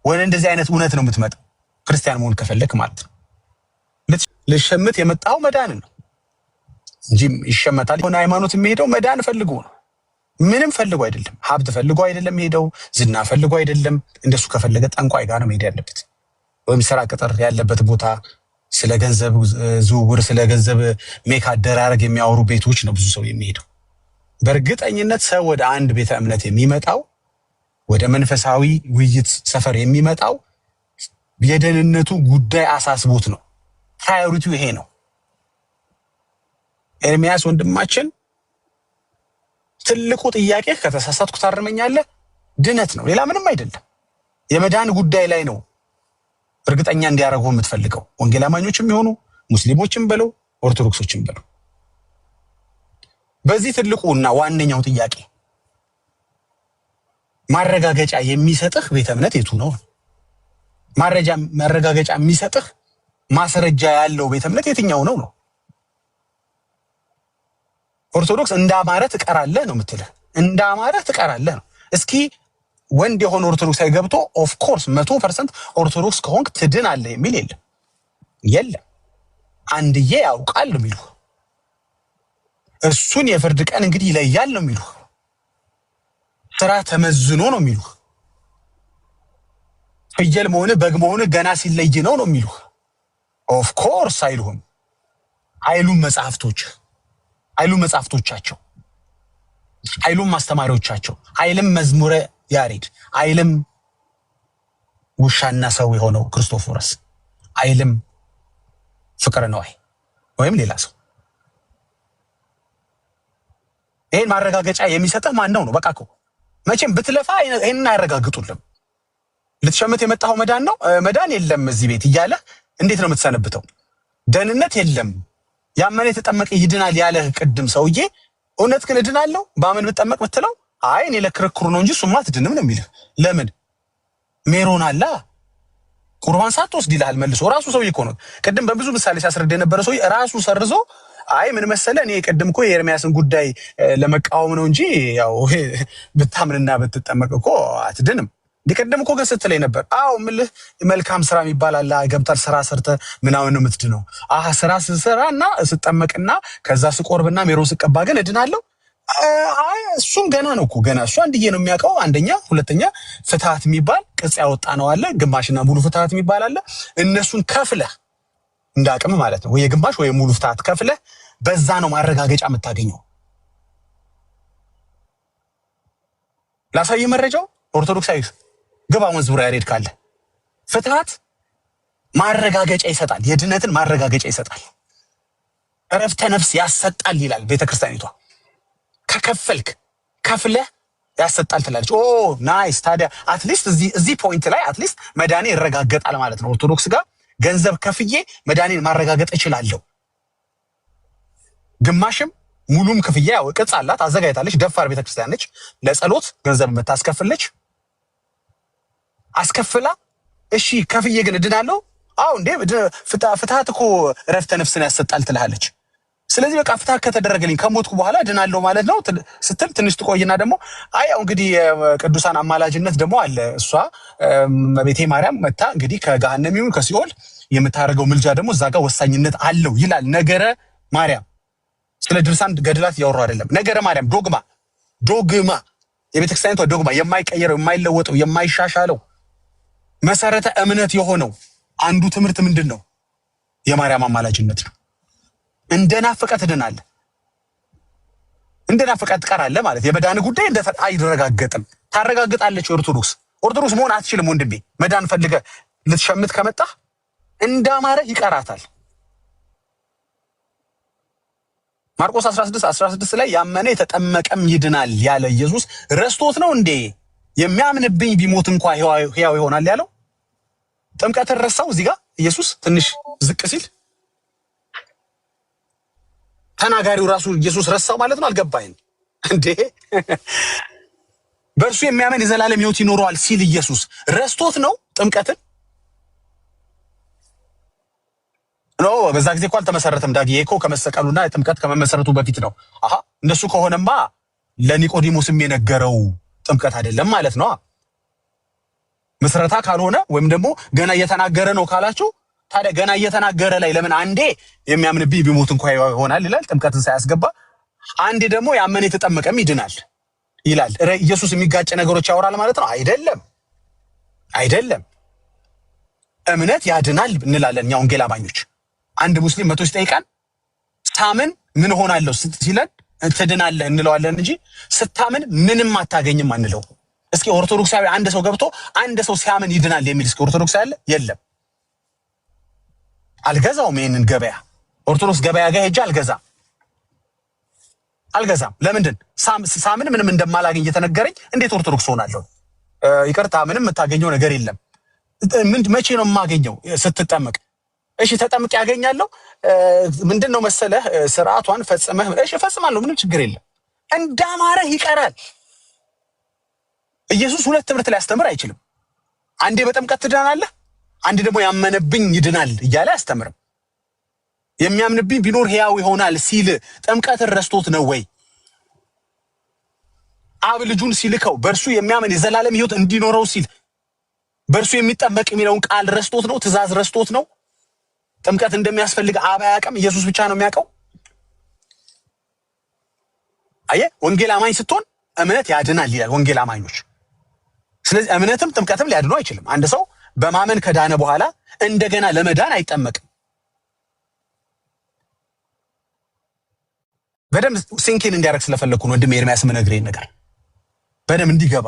ወደ እንደዚህ አይነት እውነት ነው የምትመጣው። ክርስቲያን መሆን ከፈለክ ማለት ነው። ልሸምት የመጣው መዳን ነው እንጂ ይሸመታል። ሆነ ሃይማኖት የሚሄደው መዳን ፈልጎ ነው። ምንም ፈልጎ አይደለም። ሀብት ፈልጎ አይደለም ሄደው፣ ዝና ፈልጎ አይደለም። እንደሱ ከፈለገ ጠንቋይ ጋር ነው መሄድ ያለበት፣ ወይም ስራ ቅጥር ያለበት ቦታ። ስለ ገንዘብ ዝውውር፣ ስለ ገንዘብ ሜክ አደራረግ የሚያወሩ ቤቶች ነው ብዙ ሰው የሚሄደው። በእርግጠኝነት ሰው ወደ አንድ ቤተ እምነት የሚመጣው፣ ወደ መንፈሳዊ ውይይት ሰፈር የሚመጣው የደህንነቱ ጉዳይ አሳስቦት ነው። ፕራዮሪቲው ይሄ ነው። ኤርሚያስ ወንድማችን ትልቁ ጥያቄ ከተሳሳትኩ ታርመኛለህ፣ ድነት ነው፣ ሌላ ምንም አይደለም። የመዳን ጉዳይ ላይ ነው እርግጠኛ እንዲያደርጉ የምትፈልገው። ወንጌል አማኞችም ይሆኑ ሙስሊሞችም በለው ኦርቶዶክሶችም በለው። በዚህ ትልቁና ዋነኛው ጥያቄ ማረጋገጫ የሚሰጥህ ቤተ እምነት የቱ ነው? ማረጋገጫ የሚሰጥህ ማስረጃ ያለው ቤተ እምነት የትኛው ነው? ኦርቶዶክስ እንዳማረ ትቀራለህ ነው የምትልህ። እንዳማረ ትቀራለህ ነው። እስኪ ወንድ የሆነ ኦርቶዶክስ ገብቶ ኦፍ ኮርስ 100% ኦርቶዶክስ ከሆንክ ትድናለህ የሚል የለም። አንድዬ ያውቃል ነው የሚሉህ። እሱን የፍርድ ቀን እንግዲህ ይለያል ነው የሚሉህ። ስራ ተመዝኖ ነው የሚሉህ። ፍየል መሆን በግ መሆን ገና ሲለይ ነው የሚሉህ። ኦፍ ኮርስ አይሉህም። አይሉም መጽሐፍቶቻቸው፣ አይሉም ማስተማሪዎቻቸው፣ አይልም መዝሙረ ያሬድ፣ አይልም ውሻና ሰው የሆነው ክርስቶፎረስ፣ አይልም ፍቅረ ነዋይ ወይም ሌላ ሰው። ይሄን ማረጋገጫ የሚሰጠው ማን ነው? በቃ እኮ መቼም ብትለፋ ይሄንን አያረጋግጡልም። ልትሸምት የመጣው መዳን ነው። መዳን የለም እዚህ ቤት እያለ እንዴት ነው የምትሰነብተው? ደህንነት የለም ያመነ የተጠመቀ ይድናል ያለ ቅድም ሰውዬ እውነት ግን እድናለሁ በአመን ብጠመቅ ብትለው አይ እኔ ለክርክሩ ነው እንጂ ሱማ ትድንም ነው የሚልህ። ለምን ሜሮን አላ ቁርባን ሳትወስድ ይልሃል መልሶ። ራሱ ሰውዬ እኮ ነው ቅድም በብዙ ምሳሌ ሲያስረዳ የነበረ ሰውዬ ራሱ ሰርዞ አይ ምን መሰለ እኔ ቅድም እኮ የኤርሚያስን ጉዳይ ለመቃወም ነው እንጂ ያው ብታምንና ብትጠመቅ እኮ አትድንም። ዲቀደም እኮ ግን ስትለኝ ነበር። አዎ ምልህ መልካም ስራ የሚባል አለ ገብታል ስራ ሰርተ ምናምን ነው የምትድነው። ስራ ስሰራና ስጠመቅና ከዛ ስቆርብና ሜሮን ስቀባ ግን እድናለሁ። አይ እሱም ገና ነው እኮ ገና እሱ አንድዬ ነው የሚያውቀው። አንደኛ ሁለተኛ ፍትሃት የሚባል ቅጽ ያወጣ ነው አለ ግማሽና ሙሉ ፍትሃት የሚባል አለ። እነሱን ከፍለህ እንዳቅም ማለት ነው ወይ ግማሽ ወይ ሙሉ ፍትሃት ከፍለህ በዛ ነው ማረጋገጫ የምታገኘው። ላሳይ መረጃው ኦርቶዶክሳዊ ግባ ወንዝ ዙሪያ ያሬድ ካለ ፍትሃት ማረጋገጫ ይሰጣል። የድነትን ማረጋገጫ ይሰጣል። እረፍተ ነፍስ ያሰጣል ይላል ቤተክርስቲያኒቷ። ከከፈልክ ከፍለህ ያሰጣል ትላለች። ኦ ናይስ። ታዲያ አትሊስት እዚህ ፖይንት ላይ አትሊስት መዳኔ ይረጋገጣል ማለት ነው። ኦርቶዶክስ ጋር ገንዘብ ከፍዬ መዳኔን ማረጋገጥ እችላለሁ። ግማሽም ሙሉም ክፍያ ያው ቅጽ አላት አዘጋጅታለች። ደፋር ቤተክርስቲያን ነች። ለጸሎት ገንዘብ የምታስከፍለች አስከፍላ እሺ ከፍዬ ግን እድናለሁ። አዎ እንዴ ፍትሃት እኮ እረፍተ ነፍስን ያሰጣል ትላለች። ስለዚህ በቃ ፍትሃት ከተደረገልኝ ከሞትኩ በኋላ እድናለሁ ማለት ነው ስትል ትንሽ ትቆይና ደግሞ አይ ያው እንግዲህ ቅዱሳን አማላጅነት ደግሞ አለ። እሷ እመቤቴ ማርያም መታ እንግዲህ ከገሃነም ይሁን ከሲኦል የምታደርገው ምልጃ ደግሞ እዛ ጋር ወሳኝነት አለው ይላል ነገረ ማርያም። ስለ ድርሳን ገድላት እያወራሁ አይደለም። ነገረ ማርያም ዶግማ የቤተክርስቲያኒቷ ዶግማ የማይቀየረው የማይለወጠው የማይሻሻለው መሰረተ እምነት የሆነው አንዱ ትምህርት ምንድን ነው? የማርያም አማላጅነት ነው። እንደናፈቀ ትድናለህ፣ እንደናፈቀ ትቀራለህ ማለት የመዳን ጉዳይ አይረጋገጥም። ታረጋግጣለች ኦርቶዶክስ መሆን አትችልም ወንድሜ። መዳን ፈልገህ ልትሸምት ከመጣህ እንዳማረ ይቀራታል። ማርቆስ 16 ላይ ያመነ የተጠመቀም ይድናል ያለ ኢየሱስ ረስቶት ነው እንዴ? የሚያምንብኝ ቢሞት እንኳን ሕያው ይሆናል ያለው ጥምቀትን ረሳው? እዚህ ጋር ኢየሱስ ትንሽ ዝቅ ሲል ተናጋሪው ራሱ ኢየሱስ ረሳው ማለት ነው። አልገባኝም እንዴ? በእርሱ የሚያምን የዘላለም ሕይወት ይኖረዋል ሲል ኢየሱስ ረስቶት ነው ጥምቀትን? ኖ በዛ ጊዜ እኮ አልተመሰረተም። ዳጊ እኮ ከመሰቀሉና ጥምቀት ከመመሰረቱ በፊት ነው። እንደሱ ከሆነማ ለኒቆዲሞስም የነገረው ጥምቀት አይደለም ማለት ነው። ምስረታ ካልሆነ ወይም ደግሞ ገና እየተናገረ ነው ካላችሁ ታዲያ ገና እየተናገረ ላይ ለምን አንዴ የሚያምንብኝ ቢሞት እንኳን ይሆናል ይላል ጥምቀትን ሳያስገባ፣ አንዴ ደግሞ ያመነ የተጠመቀም ይድናል ይላል። ኢየሱስ የሚጋጭ ነገሮች ያወራል ማለት ነው? አይደለም። እምነት ያድናል እንላለን እኛ ወንጌል አማኞች። አንድ ሙስሊም መቶ ሲጠይቀን ሳምን ምን ሆናለሁ ሲለን ትድናለህ እንለዋለን እንጂ ስታምን ምንም አታገኝም አንለው። እስኪ ኦርቶዶክሳዊ አንድ ሰው ገብቶ አንድ ሰው ሲያምን ይድናል የሚል እስኪ ኦርቶዶክስ ያለ የለም። አልገዛውም ይሄንን ገበያ። ኦርቶዶክስ ገበያ ጋር ሄጄ አልገዛም። ለምንድን ሳምን ምንም እንደማላገኝ እየተነገረኝ እንዴት ኦርቶዶክስ ሆናለሁ? ይቅርታ ምንም የምታገኘው ነገር የለም። መቼ ነው የማገኘው? ስትጠመቅ። እሺ ተጠምቅ ያገኛለሁ። ምንድነው መሰለህ ስርዓቷን ፈጽመህ እሺ ፈጽማለሁ፣ ምንም ችግር የለም። እንዳማረህ ይቀራል። ኢየሱስ ሁለት ትምህርት ላይ ያስተምር አይችልም። አንዴ በጥምቀት ትድናለህ፣ አንዴ ደግሞ ያመነብኝ ይድናል እያለ አያስተምርም። የሚያምንብኝ ቢኖር ሕያው ይሆናል ሲል ጥምቀትን ረስቶት ነው ወይ? አብ ልጁን ሲልከው በእርሱ የሚያምን የዘላለም ሕይወት እንዲኖረው ሲል በእርሱ የሚጠመቅ የሚለውን ቃል ረስቶት ነው? ትእዛዝ ረስቶት ነው? ጥምቀት እንደሚያስፈልግ አብ አያውቅም? ኢየሱስ ብቻ ነው የሚያውቀው? አየህ፣ ወንጌል አማኝ ስትሆን እምነት ያድናል ይላል ወንጌል አማኞች። ስለዚህ እምነትም ጥምቀትም ሊያድኑ አይችልም። አንድ ሰው በማመን ከዳነ በኋላ እንደገና ለመዳን አይጠመቅም። በደንብ ሲንኪን እንዲያደርግ ስለፈለኩ ነው ወንድም ኤርሚያስ የምነግርህ ነገር በደንብ እንዲገባ።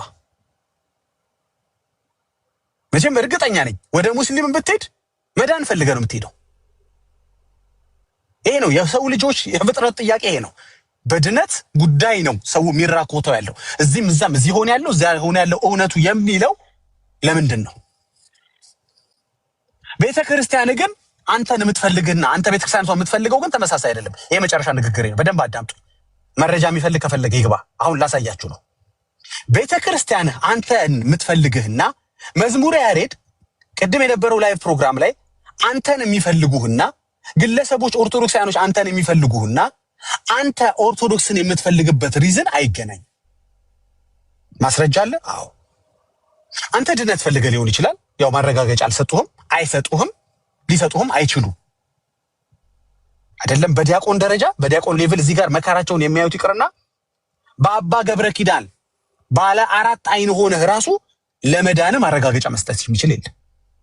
መቼም እርግጠኛ ነኝ ወደ ሙስሊም ብትሄድ መዳን ፈልገህ ነው የምትሄደው። ይሄ ነው የሰው ልጆች የፍጥረት ጥያቄ፣ ይሄ ነው በድነት ጉዳይ ነው ሰው የሚራኮተው ያለው። እዚህም እዛም እዚህ ሆነ ያለው እዚያ ሆነ ያለው እውነቱ የሚለው ለምንድን ነው? ቤተ ክርስቲያን ግን አንተን የምትፈልግና አንተ ቤተክርስቲያኗ የምትፈልገው ግን ተመሳሳይ አይደለም። ይሄ መጨረሻ ንግግሬ ነው። በደንብ አዳምጡ። መረጃ የሚፈልግ ከፈለገ ይግባ። አሁን ላሳያችሁ ነው። ቤተክርስቲያንህ አንተን የምትፈልግህና መዝሙረ ያሬድ ቅድም የነበረው ላይቭ ፕሮግራም ላይ አንተን የሚፈልጉህና ግለሰቦች ኦርቶዶክሳውያኖች አንተን የሚፈልጉህና አንተ ኦርቶዶክስን የምትፈልግበት ሪዝን አይገናኝ። ማስረጃ አለ? አዎ። አንተ ድነት ፈልገህ ሊሆን ይችላል። ያው ማረጋገጫ አልሰጡህም፣ አይሰጡህም፣ ሊሰጡህም አይችሉም። አይደለም በዲያቆን ደረጃ በዲያቆን ሌቭል እዚህ ጋር መካራቸውን የሚያዩት ይቅርና በአባ ገብረ ኪዳን ባለ 4 አይን ሆነህ ራሱ ለመዳን ማረጋገጫ መስጠት የሚችል የለም።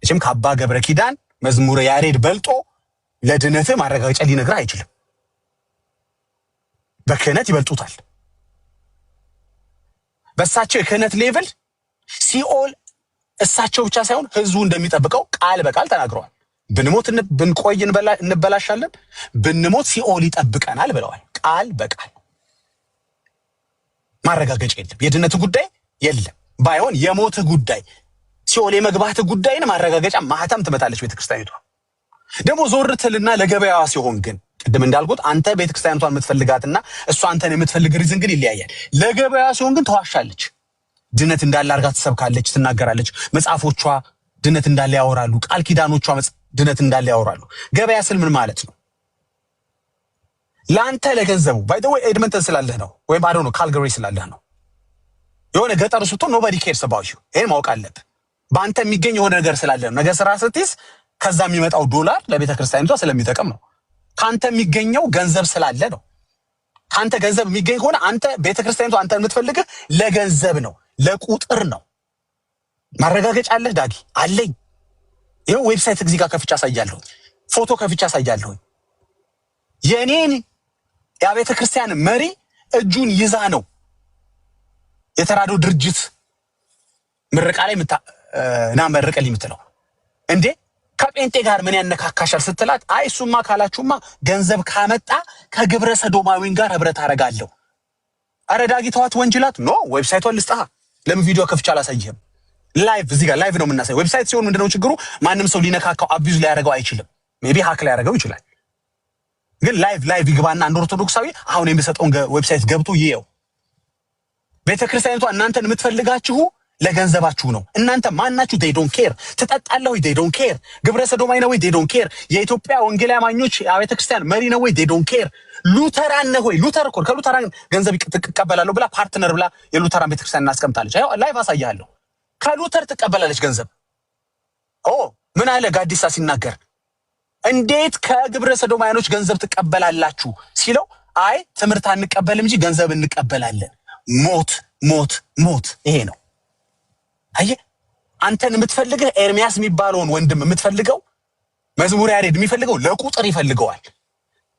እቺም ከአባ ገብረ ኪዳን መዝሙረ ያሬድ በልጦ ለድነት ማረጋገጫ ሊነግርህ አይችልም። በክህነት ይበልጡታል። በእሳቸው የክህነት ሌቭል ሲኦል እሳቸው ብቻ ሳይሆን ህዝቡ እንደሚጠብቀው ቃል በቃል ተናግረዋል። ብንሞት ብንቆይ እንበላሻለን፣ ብንሞት ሲኦል ይጠብቀናል ብለዋል። ቃል በቃል ማረጋገጫ የለም። የድነት ጉዳይ የለም። ባይሆን የሞት ጉዳይ ሲኦል የመግባት ጉዳይን ማረጋገጫ ማህተም ትመታለች ቤተክርስቲያኒቷ። ደግሞ ዞር ትልና ለገበያዋ ሲሆን ግን ቅድም እንዳልኩት አንተ ቤተክርስቲያኒቷን የምትፈልጋትና እሷ አንተን የምትፈልግ ሪዝን ግን ይለያያል። ለገበያዋ ሲሆን ግን ተዋሻለች። ድነት እንዳለ አርጋ ትሰብካለች፣ ትናገራለች። መጽሐፎቿ ድነት እንዳለ ያወራሉ። ቃል ኪዳኖቿ ድነት እንዳለ ያወራሉ። ገበያ ስል ምን ማለት ነው? ለአንተ ለገንዘቡ ባይ ዘ ወይ ኤድመንተን ስላለህ ነው፣ ወይም አዶ ነው ካልጋሪ ስላለህ ነው። የሆነ ገጠር ስትሆን ኖባዲ ኬርስ አባውት ዩ። ይሄን ማወቅ አለብህ። በአንተ የሚገኝ የሆነ ነገር ስላለ ነው። ነገ ስራ ስትይዝ ከዛ የሚመጣው ዶላር ለቤተክርስቲያኒቷ ስለሚጠቅም ነው። ካንተ የሚገኘው ገንዘብ ስላለ ነው። ካንተ ገንዘብ የሚገኝ ከሆነ አንተ ቤተክርስቲያኒቷ አንተ የምትፈልግህ ለገንዘብ ነው፣ ለቁጥር ነው። ማረጋገጫ አለህ ዳጊ? አለኝ። ይሄው ዌብሳይት እዚህ ጋር ከፍቻ አሳያለሁ፣ ፎቶ ከፍቻ አሳያለሁ። የኔን የቤተክርስቲያን መሪ እጁን ይዛ ነው የተራዶ ድርጅት ምርቃ ላይ መርቀል የምትለው እንዴ? ከጴንጤ ጋር ምን ያነካካሻል ስትላት፣ አይ እሱማ ካላችሁማ ገንዘብ ካመጣ ከግብረ ሰዶማዊን ጋር ህብረት አረጋለሁ። አረ ዳጊ ተዋት ወንጅላት። ኖ ዌብሳይቷን ልስጣ። ለምን ቪዲዮ ከፍቻ አላሳይህም? ላይቭ እዚህ ጋር ላይቭ ነው የምናሳየው። ዌብሳይት ሲሆን ምንድነው ችግሩ? ማንም ሰው ሊነካካው አቢዩዝ ሊያደርገው አይችልም። ሜቢ ሃክ ሊያደርገው ይችላል። ግን ላይቭ ይግባና አንድ ኦርቶዶክሳዊ አሁን የሚሰጠውን ዌብሳይት ገብቶ ይየው። ቤተክርስቲያኒቷ እናንተን የምትፈልጋችሁ ለገንዘባችሁ ነው። እናንተ ማናችሁ? they don't care። ትጠጣለህ ወይ? they don't care። ግብረ ሰዶማዊ ነው ወይ? they don't care። የኢትዮጵያ ወንጌላውያን አማኞች ቤተክርስቲያን መሪ ነው ወይ? they don't care። ሉተራን ነው ወይ? ሉተር እኮ ከሉተራን ገንዘብ ትቀበላለሁ ብላ ፓርትነር ብላ የሉተራን ቤተክርስቲያን እናስቀምጣለች። አይ ላይቭ አሳያለሁ። ከሉተር ትቀበላለች ገንዘብ። ምን አለ ጋዲሳ ሲናገር፣ እንዴት ከግብረ ሰዶማውያኖች ገንዘብ ትቀበላላችሁ ሲለው፣ አይ ትምህርት አንቀበልም እንጂ ገንዘብ እንቀበላለን። ሞት ሞት ሞት። ይሄ ነው። አየህ፣ አንተን የምትፈልገው ኤርሚያስ የሚባለውን ወንድም የምትፈልገው መዝሙረ ያሬድ የሚፈልገው ለቁጥር ይፈልገዋል።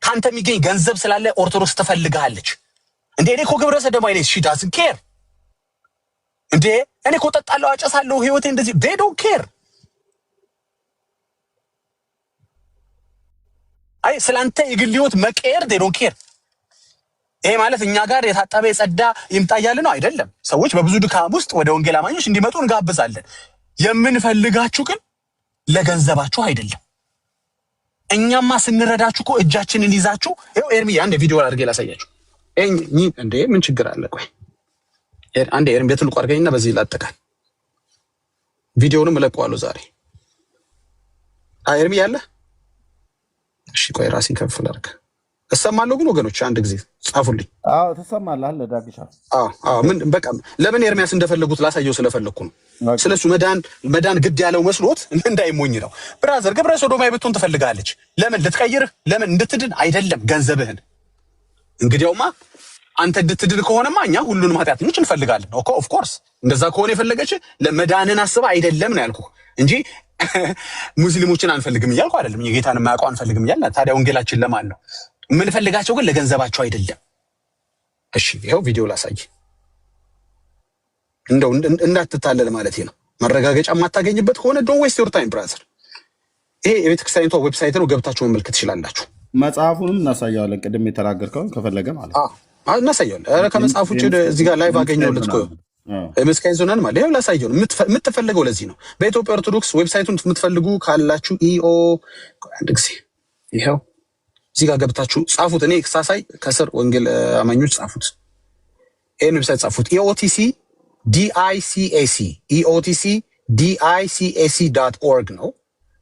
ካንተ የሚገኝ ገንዘብ ስላለ ኦርቶዶክስ ትፈልጋለች። እንዴ እኔ እኮ ግብረ ሰዶማዊ ነኝ፣ ሺ ዳዝንት ኬር። እንዴ እኔ እኮ ጠጣለሁ፣ አጨሳለሁ፣ ህይወቴ እንደዚህ they don't care። አይ ስላንተ የግል ህይወት መቀየር they don't care። ይሄ ማለት እኛ ጋር የታጠበ የጸዳ ይምጣያል ነው አይደለም። ሰዎች በብዙ ድካም ውስጥ ወደ ወንጌል አማኞች እንዲመጡ እንጋብዛለን። የምንፈልጋችሁ ግን ለገንዘባችሁ አይደለም። እኛማ ስንረዳችሁ እኮ እጃችንን ይዛችሁ ይሄው ኤርሚ አንድ ቪዲዮ አድርጌ ላሳያችሁ። እንዴ ምን ችግር አለ? ቆይ አንዴ ኤርሚ በትልቁ አድርገኝና በዚህ ላጠቃል። ቪዲዮውንም እለቀዋለሁ ዛሬ። ኤርሚ ያለ እሺ፣ ቆይ ራሴን ከፍ ላድርግ። እሰማለሁ ግን ወገኖች አንድ ጊዜ ጻፉልኝ። አዎ ትሰማለህ አለ ዳግሻ። ምን በቃ ለምን ኤርሚያስ እንደፈለጉት ላሳየው ስለፈለኩ ነው። ስለሱ መዳን ግድ ያለው መስሎት እንዳይሞኝ ነው። ብራዘር ግብረ ሰዶማዊ ብትሆን ትፈልጋለች። ለምን ልትቀይርህ? ለምን እንድትድን አይደለም፣ ገንዘብህን። እንግዲያውማ አንተ እንድትድን ከሆነማ እኛ ሁሉንም ኃጢአተኞች እንፈልጋለን። ኦፍ ኮርስ እንደዛ ከሆነ የፈለገች ለመዳንን አስባ አይደለም ነው ያልኩህ እንጂ ሙስሊሞችን አንፈልግም እያልኩ አይደለም። የጌታን ማያውቀው አንፈልግም እያልን። ታዲያ ወንጌላችን ለማን ነው? የምንፈልጋቸው ግን ለገንዘባቸው አይደለም። እሺ ይሄው ቪዲዮ ላሳይ፣ እንደው እንዳትታለል ማለት ነው። ማረጋገጫ የማታገኝበት ከሆነ ዶንት ዌስት ዮር ታይም ብራዘር። ይሄ የቤተክርስቲያኒቷ ዌብሳይት ነው፣ ገብታችሁ መመልከት ትችላላችሁ። መጽሐፉንም እናሳያለን። ቅድም የተናገርከውን ከፈለገ ማለት እናሳያለን። ኧረ ከመጽሐፉ እዚህ ጋር ላይቭ አገኘሁለት እኮ መስካይ ዞናን ማለት ይሄው ላሳየው የምትፈልገው ለዚህ ነው። በኢትዮጵያ ኦርቶዶክስ ዌብሳይቱን የምትፈልጉ ካላችሁ ኢኦ አንድ ጊዜ ይሄው እዚህ ጋር ገብታችሁ ጻፉት። እኔ ሳሳይ ከስር ወንጌል አማኞች ጻፉት። ይሄን ዌብሳይት ጻፉት። EOTC DICAC EOTC DICAC.org ነው።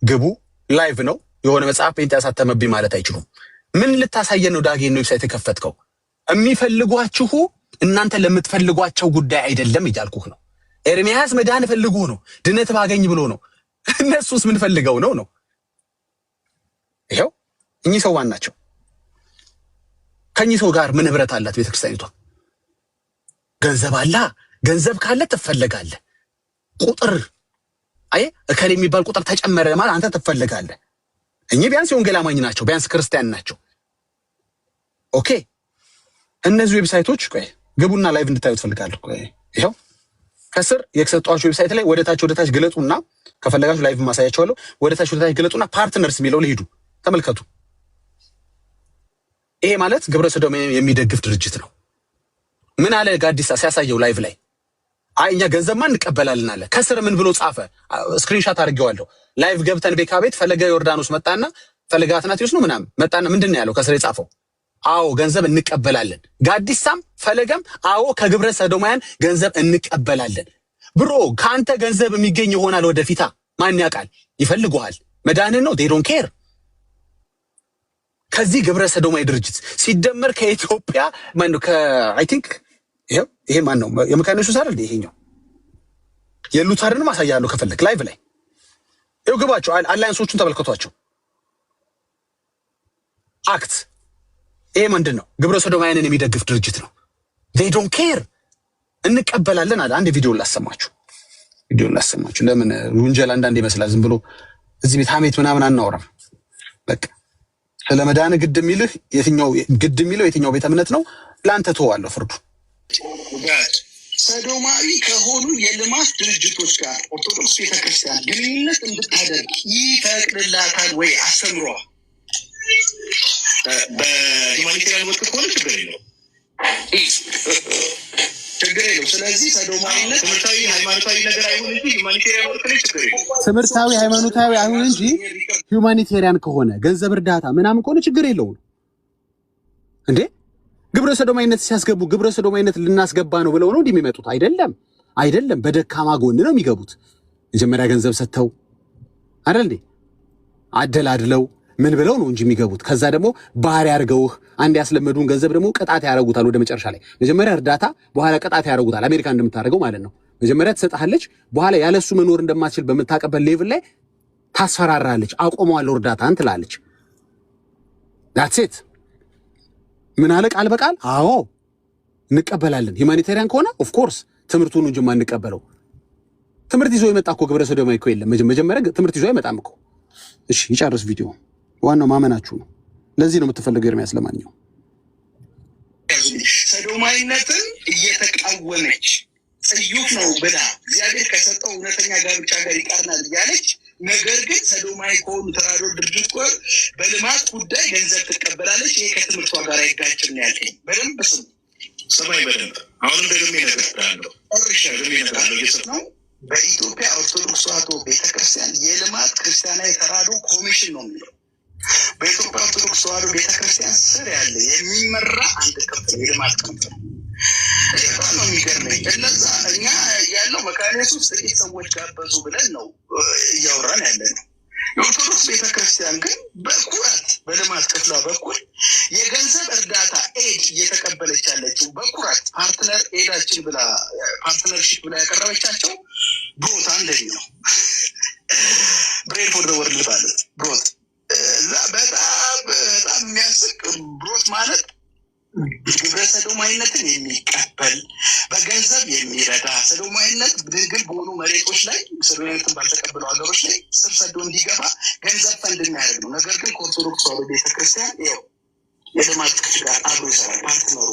ግቡ። ላይቭ ነው። የሆነ መጽሐፍ ፔንት ያሳተመብኝ ማለት አይችሉም። ምን ልታሳየን ነው ዳጊ? ነው ዌብሳይት የከፈትከው የሚፈልጓችሁ እናንተ ለምትፈልጓቸው ጉዳይ አይደለም እያልኩህ ነው። ኤርሚያስ መዳን ፈልጉ ነው፣ ድነት ባገኝ ብሎ ነው። እነሱስ ምን ፈልገው ነው? ይሄው እኚህ ሰው ዋን ናቸው። ከኚህ ሰው ጋር ምን ህብረት አላት ቤተክርስቲያኒቷ? ገንዘብ አላ ገንዘብ ካለ ትፈልጋለህ። ቁጥር እከሌ የሚባል ቁጥር ተጨመረ ማለት አንተ ትፈልጋለህ። እኚህ ቢያንስ የወንጌል አማኝ ናቸው፣ ቢያንስ ክርስቲያን ናቸው። ኦኬ እነዚህ ዌብሳይቶች ቆይ ግቡና ላይቭ እንድታዩት ፈልጋለሁ። ቆይ ይሄው ከስር የከሰጧችሁ ዌብሳይት ላይ ወደታች ግለጡና ከፈለጋችሁ ላይቭ ማሳያችኋለሁ። ወደታች ግለጡና ፓርትነርስ የሚለው ላይ ሂዱ፣ ተመልከቱ። ይሄ ማለት ግብረ ሰዶም የሚደግፍ ድርጅት ነው። ምን አለ ጋዲሳ ሲያሳየው ላይቭ ላይ እኛ ገንዘብ ማን እንቀበላለን አለ። ከስር ምን ብሎ ጻፈ? ስክሪንሻት አድርጌዋለሁ። ላይቭ ገብተን ቤካ ቤት ፈለገ ዮርዳኖስ መጣና ፈለገ አትናቴዎስ ነው ምናምን መጣና ምንድነው ያለው? ከስር የጻፈው አዎ ገንዘብ እንቀበላለን። ጋዲሳም ፈለገም አዎ ከግብረ ሰዶማውያን ገንዘብ እንቀበላለን። ብሮ ካንተ ገንዘብ የሚገኝ ይሆናል ወደፊታ። ማን ያውቃል? ይፈልጉሃል። መዳንን ነው they don't care። ከዚህ ግብረ ሰዶማዊ ድርጅት ሲደመር ከኢትዮጵያ ማን ነው I think ይሄ ማን ነው? የመካነ ኢየሱስ አይደል? ይሄኛው የሉተርንም አሳያለሁ ከፈለክ ላይቭ ላይ ይኸው ግባቸው። አላያንሶቹን ተመልከቷቸው። አክት ይሄ ምንድን ነው? ግብረ ሰዶማውያንን የሚደግፍ ድርጅት ነው። they don't care እንቀበላለን አለ። አንድ ቪዲዮ ላሰማችሁ። ለምን ወንጀል አንዳንድ ይመስላል። ዝም ብሎ እዚህ ቤት ሐሜት ምናምን አናወራም። በቃ ስለ መዳን ግድ የሚለው የትኛው ቤተ እምነት ነው? ለአንተ ተዋለሁ ፍርዱ። ሰዶማዊ ከሆኑ የልማት ድርጅቶች ጋር ኦርቶዶክስ ቤተክርስቲያን ግንኙነት እንድታደርግ ይፈቅድላታል ወይ? አስተምሯ በሁማኒቴሪያን ወቅት ከሆነ ችግር የለው። ስለዚህ ሰዶማዊነት ትምህርታዊ ሃይማኖታዊ ነገር አይሁን እንጂ ሁማኒቴሪያን ወቅት ላይ ችግር የለው። ትምህርታዊ ሃይማኖታዊ አይሁን እንጂ ሁማኒቴሪያን ከሆነ ገንዘብ እርዳታ ምናምን ከሆነ ችግር የለውም እንዴ? ግብረ ሰዶማዊነት ሲያስገቡ ግብረ ሰዶማዊነት ልናስገባ ነው ብለው ነው እንደሚመጡት አይደለም። በደካማ ጎን ነው የሚገቡት። መጀመሪያ ገንዘብ ሰጥተው አይደል እንዴ አደላድለው ምን ብለው ነው እንጂ የሚገቡት። ከዛ ደግሞ ባህሪ ያርገውህ አንድ ያስለመዱን ገንዘብ ደግሞ ቅጣት ያረጉታል። ወደ መጨረሻ ላይ መጀመሪያ እርዳታ፣ በኋላ ቅጣት ያረጉታል። አሜሪካ እንደምታደርገው ማለት ነው። መጀመሪያ ትሰጣለች፣ በኋላ ያለሱ መኖር እንደማትችል በምታቀበል ሌቭል ላይ ታስፈራራለች። አቆመዋለሁ እርዳታን ትላለች። that's it። ምን አለ ቃል በቃል አዎ እንቀበላለን። ሁማኒቴሪያን ከሆነ ኦፍ ኮርስ ትምህርቱን እንጂ ማንቀበለው። ትምህርት ይዞ የመጣ እኮ ግብረ ሰዶማዊ እኮ የለም። መጀመሪያ ትምህርት ይዞ አይመጣም እኮ። እሺ ይጨርስ ቪዲዮ። ዋናው ማመናችሁ ነው። ለዚህ ነው የምትፈልገው ኤርሚያስ። ለማንኛውም ሰዶማዊነትን እየተቃወመች ጽዩፍ ነው ብላ እግዚአብሔር ከሰጠው እውነተኛ ጋብቻ ጋር ይቀርናል እያለች ነገር ግን ሰዶማዊ ከሆኑ ተራድኦ ድርጅት ጋር በልማት ጉዳይ ገንዘብ ትቀበላለች። ይሄ ከትምህርቷ ጋር አይጋጭም ነው ያልከኝ። በደንብ ሰማይ በደንብ አሁንም ደግሜ እነግርሃለሁ። ነው በኢትዮጵያ ኦርቶዶክስ ተዋሕዶ ቤተክርስቲያን የልማት ክርስቲያናዊ ተራድኦ ኮሚሽን ነው የሚለው። በኢትዮጵያ ኦርቶዶክስ ተዋሕዶ ቤተክርስቲያን ስር ያለ የሚመራ አንድ ክፍል የልማት ክፍል በጣም ነው የሚገርመኝ። እነዛ እኛ ያለው መካነ ኢየሱስ ጥቂት ሰዎች ጋበዙ ብለን ነው እያወራን ያለ ነው። የኦርቶዶክስ ቤተክርስቲያን ግን በኩራት በልማት ክፍሏ በኩል የገንዘብ እርዳታ ኤድ እየተቀበለች ያለችው በኩራት ፓርትነር ኤዳችን ብላ ፓርትነርሺፕ ብላ ያቀረበቻቸው ብሮት እንደዚህ ነው። ብሬድ ፎር ዘ ወርልድ ማለት ብሮት በጣም የሚያስቅ ብሮት ማለት ግብረ ሰዶማዊነትን የሚቀበል በገንዘብ የሚረዳ ሰዶማዊነት ድንግል በሆኑ መሬቶች ላይ ሰዶማዊነትን ባልተቀበሉ ሀገሮች ላይ ስር ሰዶ እንዲገባ ገንዘብ ፈንድ የሚያደርግ ነው። ነገር ግን ከኦርቶዶክስ ተዋሕዶ ቤተክርስቲያን ይኸው የልማት ክፍል ጋር አብሮ ይሰራል። ፓርትነሩ